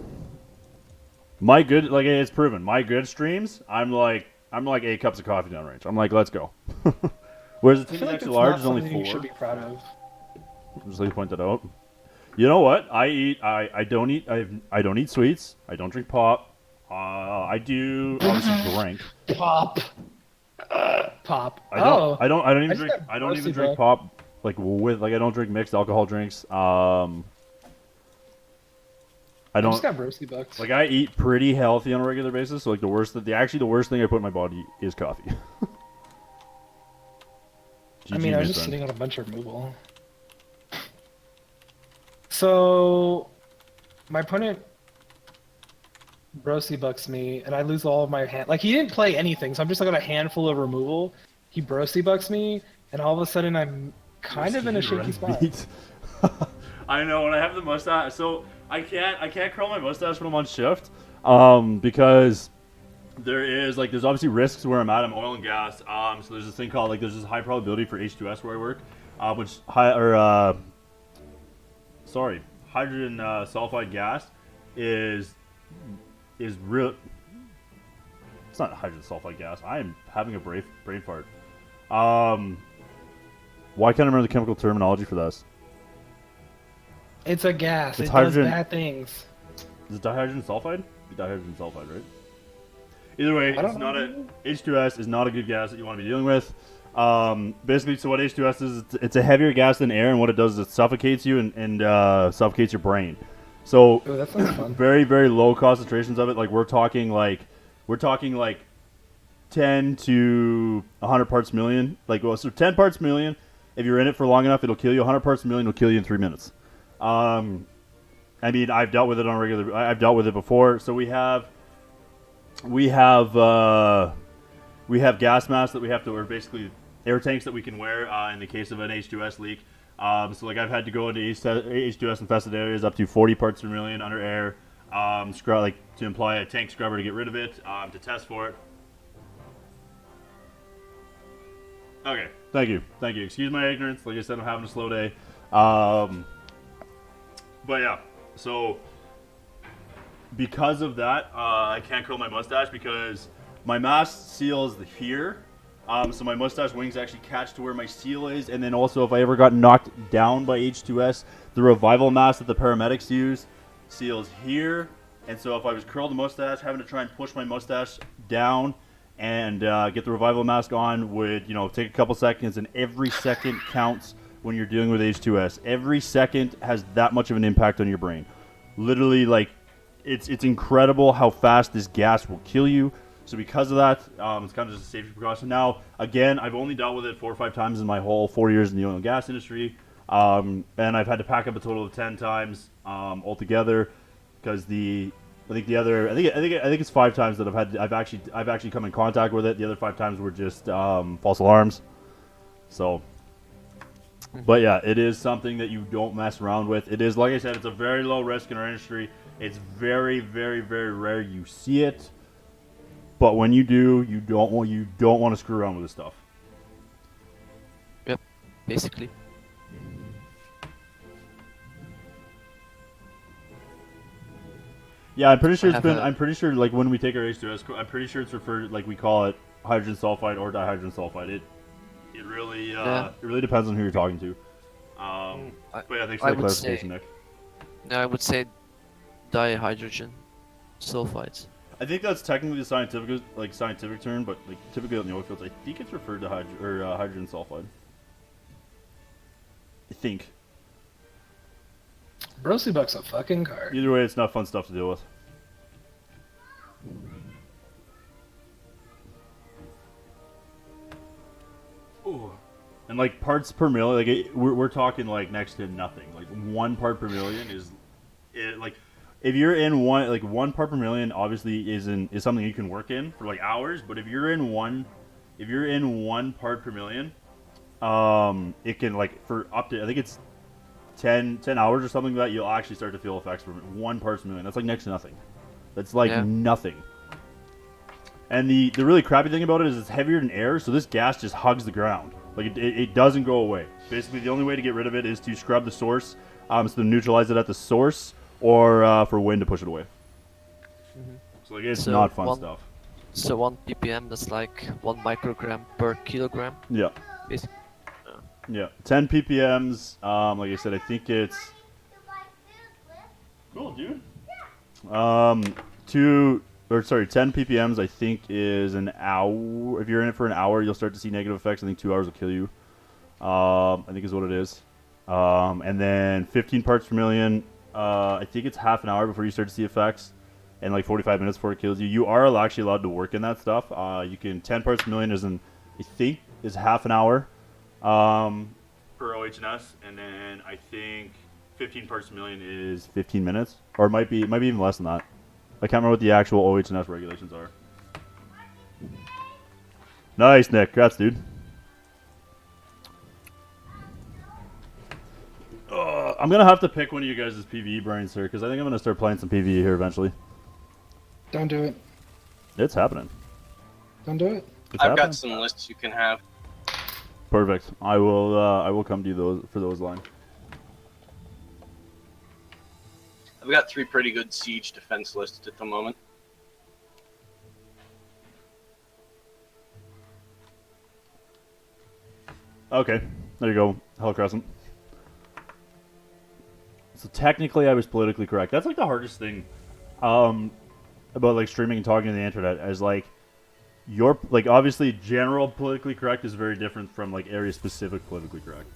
My good, like it's proven. My good streams, I'm like 8 cups of coffee downrange. I'm like, let's go. Whereas the I team feel like extra it's large not is only something 4. you should be proud of. Just like to point that out. You know what? I don't eat sweets. I don't drink pop. I do obviously drink. Pop. Pop. I don't even just drink. got I don't even Brosi drink Buck. pop I don't drink mixed alcohol drinks. I I don't just got Brosi Bucks. like I eat pretty healthy on a regular basis. So like the worst thing I put in my body is coffee. I mean, I was GG, just my friend. sitting on a bunch of removal. So, my opponent Brosi Bucks me, and I lose all of my hand. Like, he didn't play anything, so I'm just like got a handful of removal. He Brosi Bucks me, and all of a sudden I'm kind of in a shaky spot. I know, when I have the mustache, so I can't curl my mustache when I'm on shift, because there's obviously risks where I'm at. I'm oil and gas, so there's this thing called there's this high probability for H2S where I work, hydrogen sulfide gas is real. It's not hydrogen sulfide gas. I am having a brain fart. Why can't I remember the chemical terminology for this? It's a gas. It's It hydrogen- does bad things. Is it dihydrogen sulfide? Dihydrogen sulfide, right? Either way, I don't it's not know. H2S is not a good gas that you want to be dealing with. Basically, so what H2S is, it's a heavier gas than air, and what it does is it suffocates you and suffocates your brain. So Oh, that sounds fun. very, very low concentrations of it. We're talking 10 to 100 parts million. So 10 parts million. If you're in it for long enough, it'll kill you. 100 parts million will kill you in 3 minutes. I mean, I've dealt with it I've dealt with it before. So we have gas masks that we have to wear, basically air tanks that we can wear in the case of an H2S leak. So I've had to go into H2S infested areas up to 40 parts per million under air, to employ a tank scrubber to get rid of it, to test for it. Okay, thank you. Excuse my ignorance. Like I said, I'm having a slow day. But yeah, so because of that, I can't curl my mustache because my mask seals here. So my mustache wings actually catch to where my seal is, and then also if I ever got knocked down by H2S, the revival mask that the paramedics use seals here. And so if I was curled the mustache, having to try and push my mustache down and get the revival mask on would, take a couple seconds, and every second counts when you're dealing with H2S. Every second has that much of an impact on your brain. Literally, it's incredible how fast this gas will kill you. So because of that, it's kind of just a safety precaution. Now, again, I've only dealt with it 4 or 5 times in my whole 4 years in the oil and gas industry. And I've had to pack up a total of 10 times altogether because the I think it's 5 times that I've actually come in contact with it. The other 5 times were just false alarms. So, but yeah, it is something that you don't mess around with. It is, like I said, it's a very low risk in our industry. It's very, very, very rare you see it. But when you do, you don't want to screw around with this stuff. Yep, basically. Yeah, I'm pretty sure I it's been. have a- I'm pretty sure, like when we take our H2S, I'm pretty sure it's referred, like we call it hydrogen sulfide or dihydrogen sulfide. It really Yeah. it really depends on who you're talking to. But yeah, thanks for I the would clarification, say- Nick. No, I would say dihydrogen sulfides. I think that's technically the scientific term, but like typically in the oil fields, I think it's referred to hydrogen sulfide. I think. Brosi Buck's a fucking card. Either way, it's not fun stuff to deal with. Ooh. And like parts per million, like we're talking like next to nothing. Like 1 part per million is, like if you're in one part per million, obviously is something you can work in for like hours. But if you're in one part per million, it can like for up to I think it's 10 hours or something like that, you'll actually start to feel effects from 1 part per million. That's like next to nothing. That's like nothing. And the really crappy thing about it is it's heavier than air, so this gas just hugs the ground. Like it doesn't go away. Basically, the only way to get rid of it is to scrub the source, so to neutralize it at the source, or for wind to push it away. So like it's So not fun stuff. So 1 ppm, that's like 1 microgram per kilogram. Yeah. Basically. Yeah. 10 ppms. Like I said, I think it's. Cool, dude. 10 ppms I think is an hour. If you're in it for an hour, you'll start to see negative effects. I think 2 hours will kill you. I think is what it is. And then 15 parts per million. I think it's half an hour before you start to see effects, and like 45 minutes before it kills you. You are actually allowed to work in that stuff. You can 10 parts per million I think is half an hour per OH&S, and then I think 15 parts per million is 15 minutes, or it might be even less than that. I can't remember what the actual OH&S regulations are. Nice, Nick. Congrats, dude. I'm going to have to pick one of you guys' PvE brains, sir, because I think I'm going to start playing some PvE here eventually. Don't do it. It's happening. Don't do it. It's I've happening. got some lists you can have. Perfect. I will come to you for those lines. I've got 3 pretty good siege defense lists at the moment. Okay, there you go, Hell Crescent. So technically, I was politically correct. That's like the hardest thing about like streaming and talking to the internet. Is like your obviously general politically correct is very different from like area specific politically correct.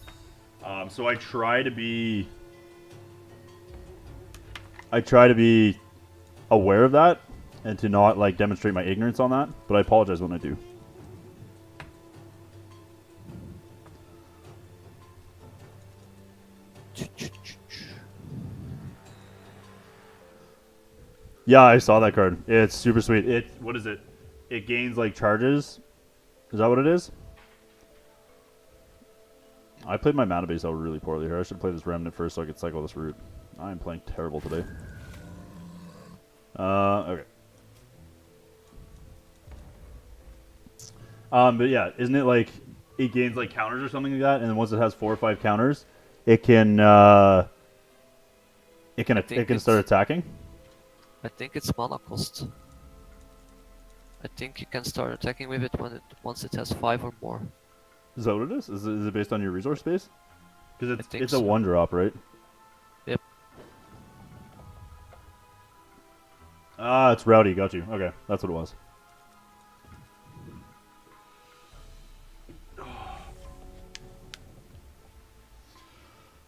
So I try to be aware of that and to not like demonstrate my ignorance on that. But I apologize when I do. Yeah, I saw that card. It's super sweet. What is it? It gains like charges. Is that what it is? I played my mana base out really poorly here. I should play this Remnant first so I could cycle this Root. I am playing terrible today. Okay. But yeah, isn't it like it gains like counters or something like that, and then once it has 4 or 5 counters, it can start attacking. I think it's mana cost. I think you can start attacking with it once it has 5 or more. Is that what it is? Is it based on your resource base? Because it's a so. 1-drop, right? Yep. Ah, it's Rowdy. Got you. Okay, that's what it was.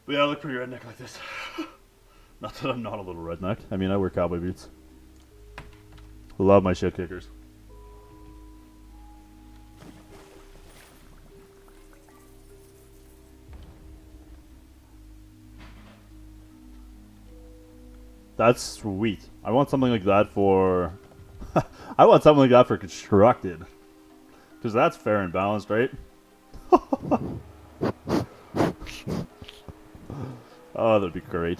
But yeah, I look pretty redneck like this. Not that I'm not a little redneck. I mean, I wear cowboy boots. Love my shit kickers. That's sweet. I want something like that for... I want something like that for constructed. Because that's fair and balanced, right? Oh, that'd be great.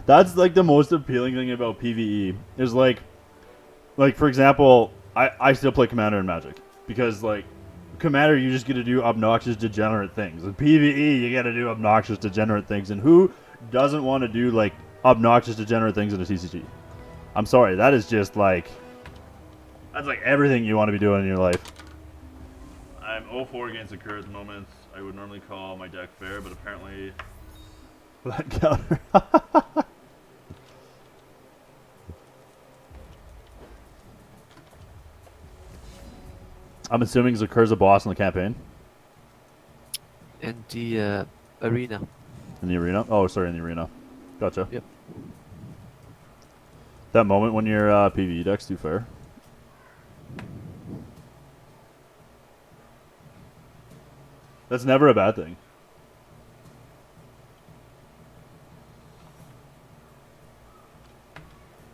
That's like the most appealing thing about PvE is like for example, I still play Commander in Magic because like Commander you just get to do obnoxious degenerate things. In PvE you got to do obnoxious degenerate things, and who doesn't want to do like obnoxious degenerate things in a TCG? I'm sorry, that is just like that's like everything you want to be doing in your life. I'm 0-4 against Occur at the moment. I would normally call my deck fair, but apparently that counter. I'm assuming Zakur's a boss in the campaign. In the arena. In the arena? Oh, sorry, in the arena. Gotcha. Yep. That moment when your PvE deck's too fair. That's never a bad thing.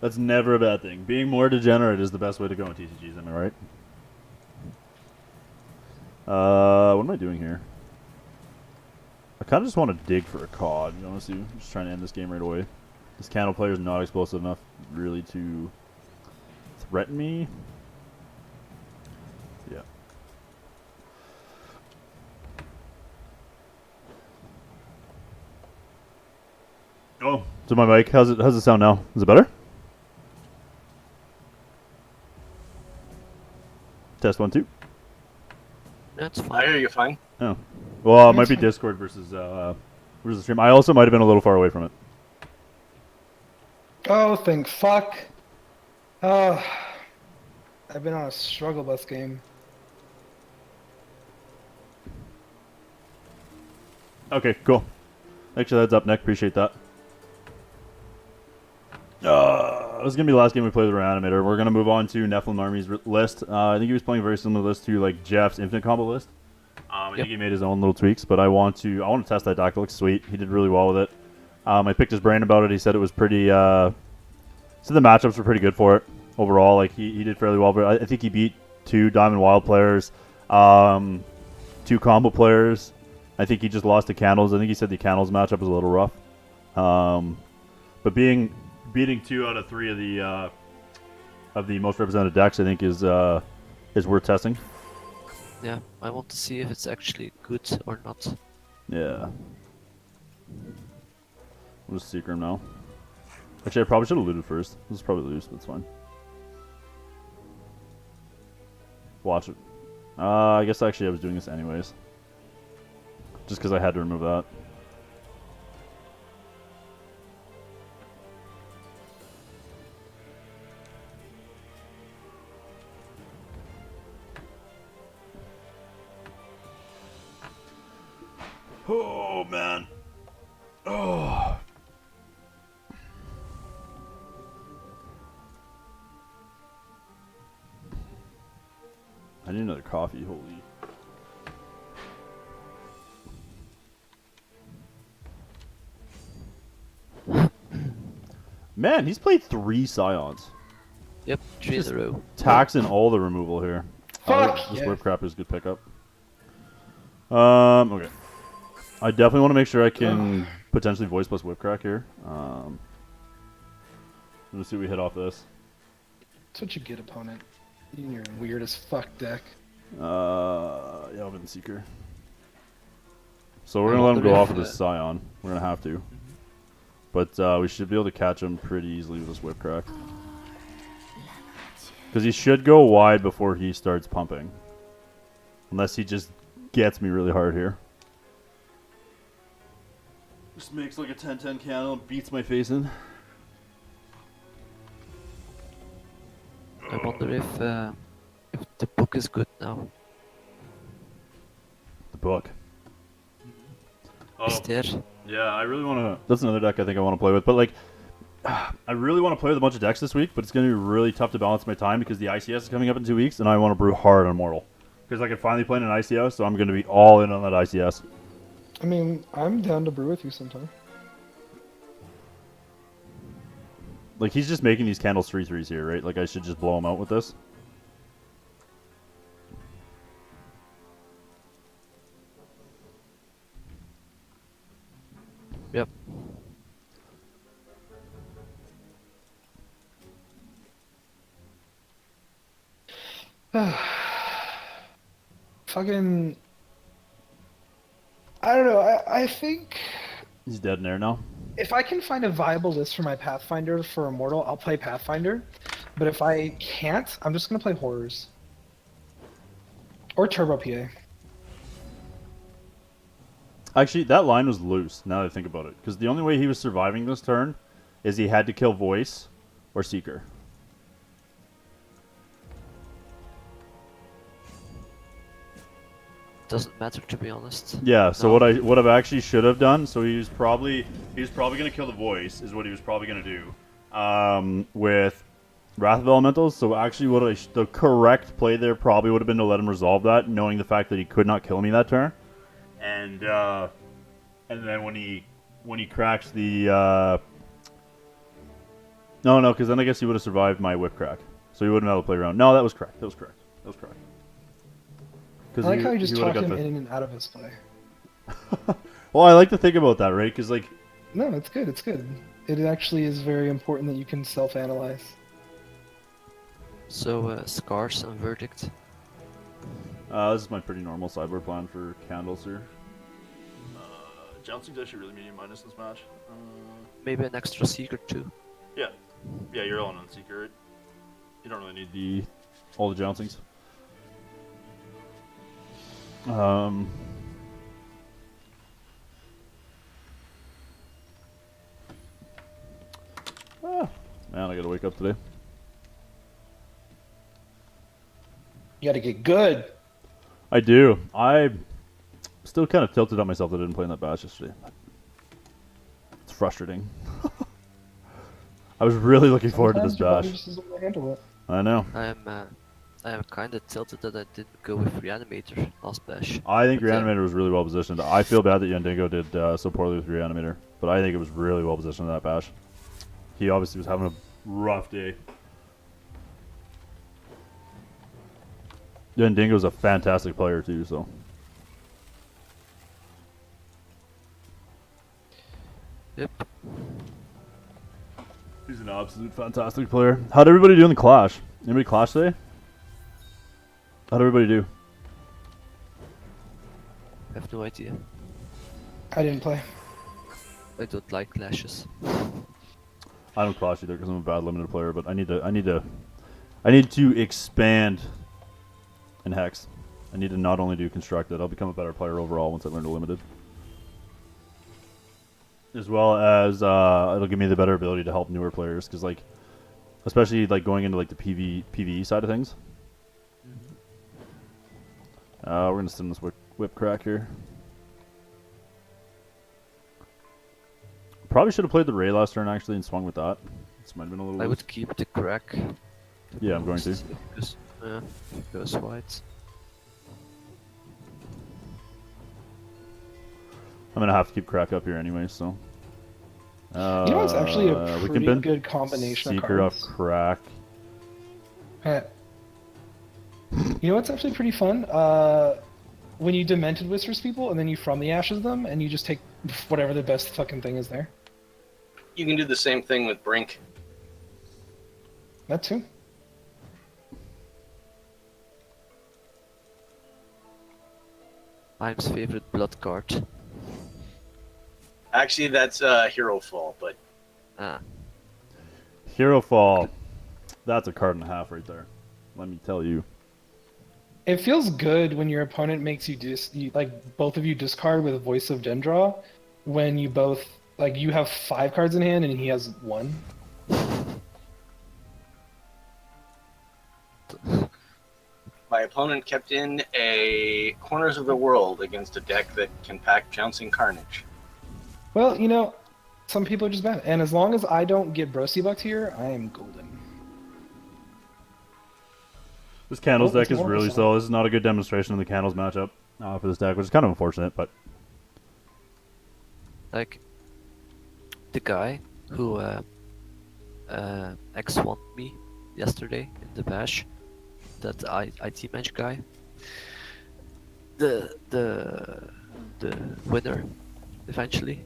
That's never a bad thing. Being more degenerate is the best way to go in TCGs, am I right? What am I doing here? I kind of just want to dig for a COD, to be honest with you. I'm just trying to end this game right away. This Candle player is not explosive enough, really, to threaten me. Yeah. Oh, to my mic. How's it sound now? Is it better? Test 1 2. That's I fine. hear you fine. Oh, well, it might be Discord versus stream. I also might have been a little far away from it. Oh, thank fuck. I've been on a struggle bus game. Okay, cool. Thanks for the heads up, Nick. Appreciate that. This is gonna be the last game we play with Renimator. We're gonna move on to Nephilim Army's list. I think he was playing a very similar list to like Jeff's Infinite Combo list. I think he made his own little tweaks, but I want to test that deck. It looks sweet. He did really well with it. I picked his brain about it. He said it was pretty. Said the matchups were pretty good for it overall. Like he did fairly well. But I think he beat 2 Diamond Wild players, 2 combo players. I think he just lost to Candles. I think he said the Candles matchup was a little rough. But beating 2 out of 3 of the most represented decks, I think is worth testing. Yeah, I want to see if it's actually good or not. Yeah. We'll just Secret him now. Actually, I probably should have looted first. This is probably loose, but it's fine. Watch it. I guess actually I was doing this anyways. Just because I had to remove that. Oh, man. Oh. I need another coffee, holy. Man, he's played 3 Scions. Yep, 3 in a row. Taxing all the removal here. Fuck This yeah. whip crap is a good pickup. Okay. I definitely want to make sure I can potentially voice plus whip crack here. Let's see what we hit off this. That's what you get, opponent. You and your weird as fuck deck. Yeah, I've been Seeker. So we're gonna let him go off with this Scion. We're gonna have to. But we should be able to catch him pretty easily with this whip crack. Because he should go wide before he starts pumping. Unless he just gets me really hard here. Just makes like a 10-10 candle and beats my face in. I wonder if the book is good now. The book. Is there? Yeah, I really want to. That's another deck I think I want to play with. But like, I really want to play with a bunch of decks this week. But it's going to be really tough to balance my time because the ICS is coming up in 2 weeks, and I want to brew hard on Mortal because I can finally play in an ICS. So I'm going to be all in on that ICS. I mean, I'm down to brew with you sometime. Like he's just making these candles 3/3s here, right? Like I should just blow him out with this. Yep. Fucking. I don't know. I think He's dead in air now. if I can find a viable list for my Pathfinder for Immortal, I'll play Pathfinder. But if I can't, I'm just gonna play Horrors. Or Turbo PA. Actually, that line was loose, now that I think about it. Because the only way he was surviving this turn is he had to kill Voice or Seeker. Doesn't matter, to be honest. Yeah, so No. what I actually should have done, so he was probably gonna kill the Voice, is what he was probably gonna do. With Wrath of Elementals. So actually the correct play there probably would have been to let him resolve that, knowing the fact that he could not kill me that turn. And then when he cracks the no, because then I guess he would have survived my whip crack, so he wouldn't have been able to play around. No, that was correct. That was correct. I like how you just would've talk got him the- in and out of his play. Well, I like to think about that, right? Because like, No, it's good. It's good. It actually is very important that you can self-analyze. So, Scars and Verdict. this is my pretty normal sideboard plan for candles here. Jouncing's actually really medium minus this match. Maybe an extra Seeker too. Yeah, you're all in on Seeker, right? You don't really need all the Jouncings. Man, I gotta wake up today. You gotta get good. I do. I still kind of tilted on myself that I didn't play in that batch yesterday. It's frustrating. I was really looking forward to this Sometimes your body batch. just doesn't want to handle it. I know. I am kinda tilted that I didn't go with Reanimator last bash. I think But, yeah. Reanimator was really well positioned. I feel bad that Yandingo did so poorly with Reanimator, but I think it was really well positioned in that bash. He obviously was having a rough day. Yandingo's a fantastic player too, so. Yep. He's an absolute fantastic player. How'd everybody do in the Clash? Anybody Clash today? How'd everybody do? I have no idea. I didn't play. I don't like clashes. I don't Clash either because I'm a bad limited player, but I need to expand in Hex. I need to not only do Constructed, I'll become a better player overall once I learn to Limited. As well as it'll give me the better ability to help newer players, because like, especially like going into like the PvE side of things. We're gonna send this whip crack here. Probably should have played the Ray last turn actually and swung with that. This might have been a little. I loose. would keep the crack. Yeah, I'm going to. Because, goes white. I'm gonna have to keep crack up here anyway, so. You know what's actually a we pretty can bend good combination of Seeker off cards? crack. You know what's actually pretty fun? When you Demented Whispers people, and then you From the Ashes them, and you just take whatever the best fucking thing is there. You can do the same thing with Brink. That too. I's favorite blood card. Actually, that's Hero Fall, but Ah, Hero Fall. That's a card and a half right there. Let me tell you. It feels good when your opponent makes you like both of you discard with a Voice of Dendra, when you both like you have 5 cards in hand and he has 1. my opponent kept in a Corners of the World against a deck that can pack Jouncing Carnage. Well, you know, some people are just bad, and as long as I don't get Brosi bucked here, I am golden. This Candles Oh, deck it's is more really of a slow. This is not a good demonstration of the Candles matchup for this deck, which is kind of unfortunate, but... Like, the guy who X1 me yesterday in the bash, that IT match guy, the winner, eventually,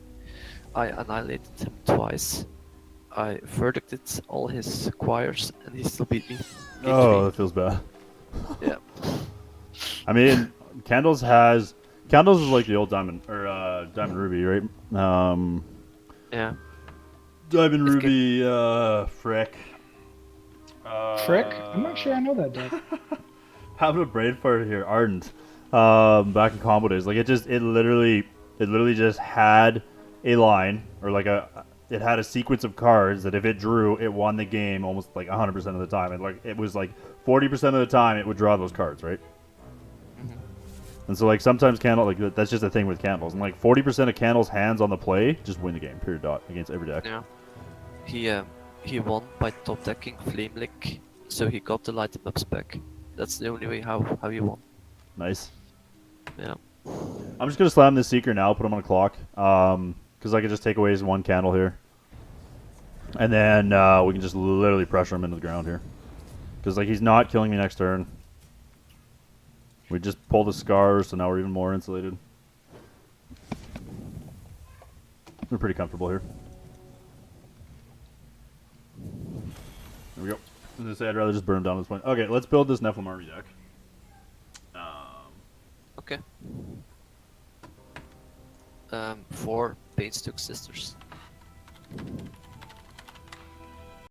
I annihilated him twice. I verdicted all his choirs, and he still beat me. Game Oh, three. that feels bad. Yeah. I mean, Candles is like the old Diamond or Diamond Ruby, right? Yeah. Diamond It's Ruby, Frick. Frick? I'm not sure I know that deck. Having a brain fart here, Ardent. Back in combo days, like it literally just had a line or like it had a sequence of cards that if it drew, it won the game almost like 100% of the time. And like it was like 40% of the time it would draw those cards, right? Mhm. And so like sometimes Candle like that's just a thing with Candles, and like 40% of Candles hands on the play just win the game. Period. Dot against every deck. Yeah. He won by top decking Flame Lick, so he got the light ups back. That's the only way how he won. Nice. Yeah. I'm just gonna slam this Seeker now, put him on a clock, because I can just take away his one candle here, and then we can just literally pressure him into the ground here, because like he's not killing me next turn. We just pull the scars, so now we're even more insulated. We're pretty comfortable here. There we go. I was gonna say I'd rather just burn him down at this point. Okay, let's build this Nephilim army deck. Okay. 4 Painstook Sisters.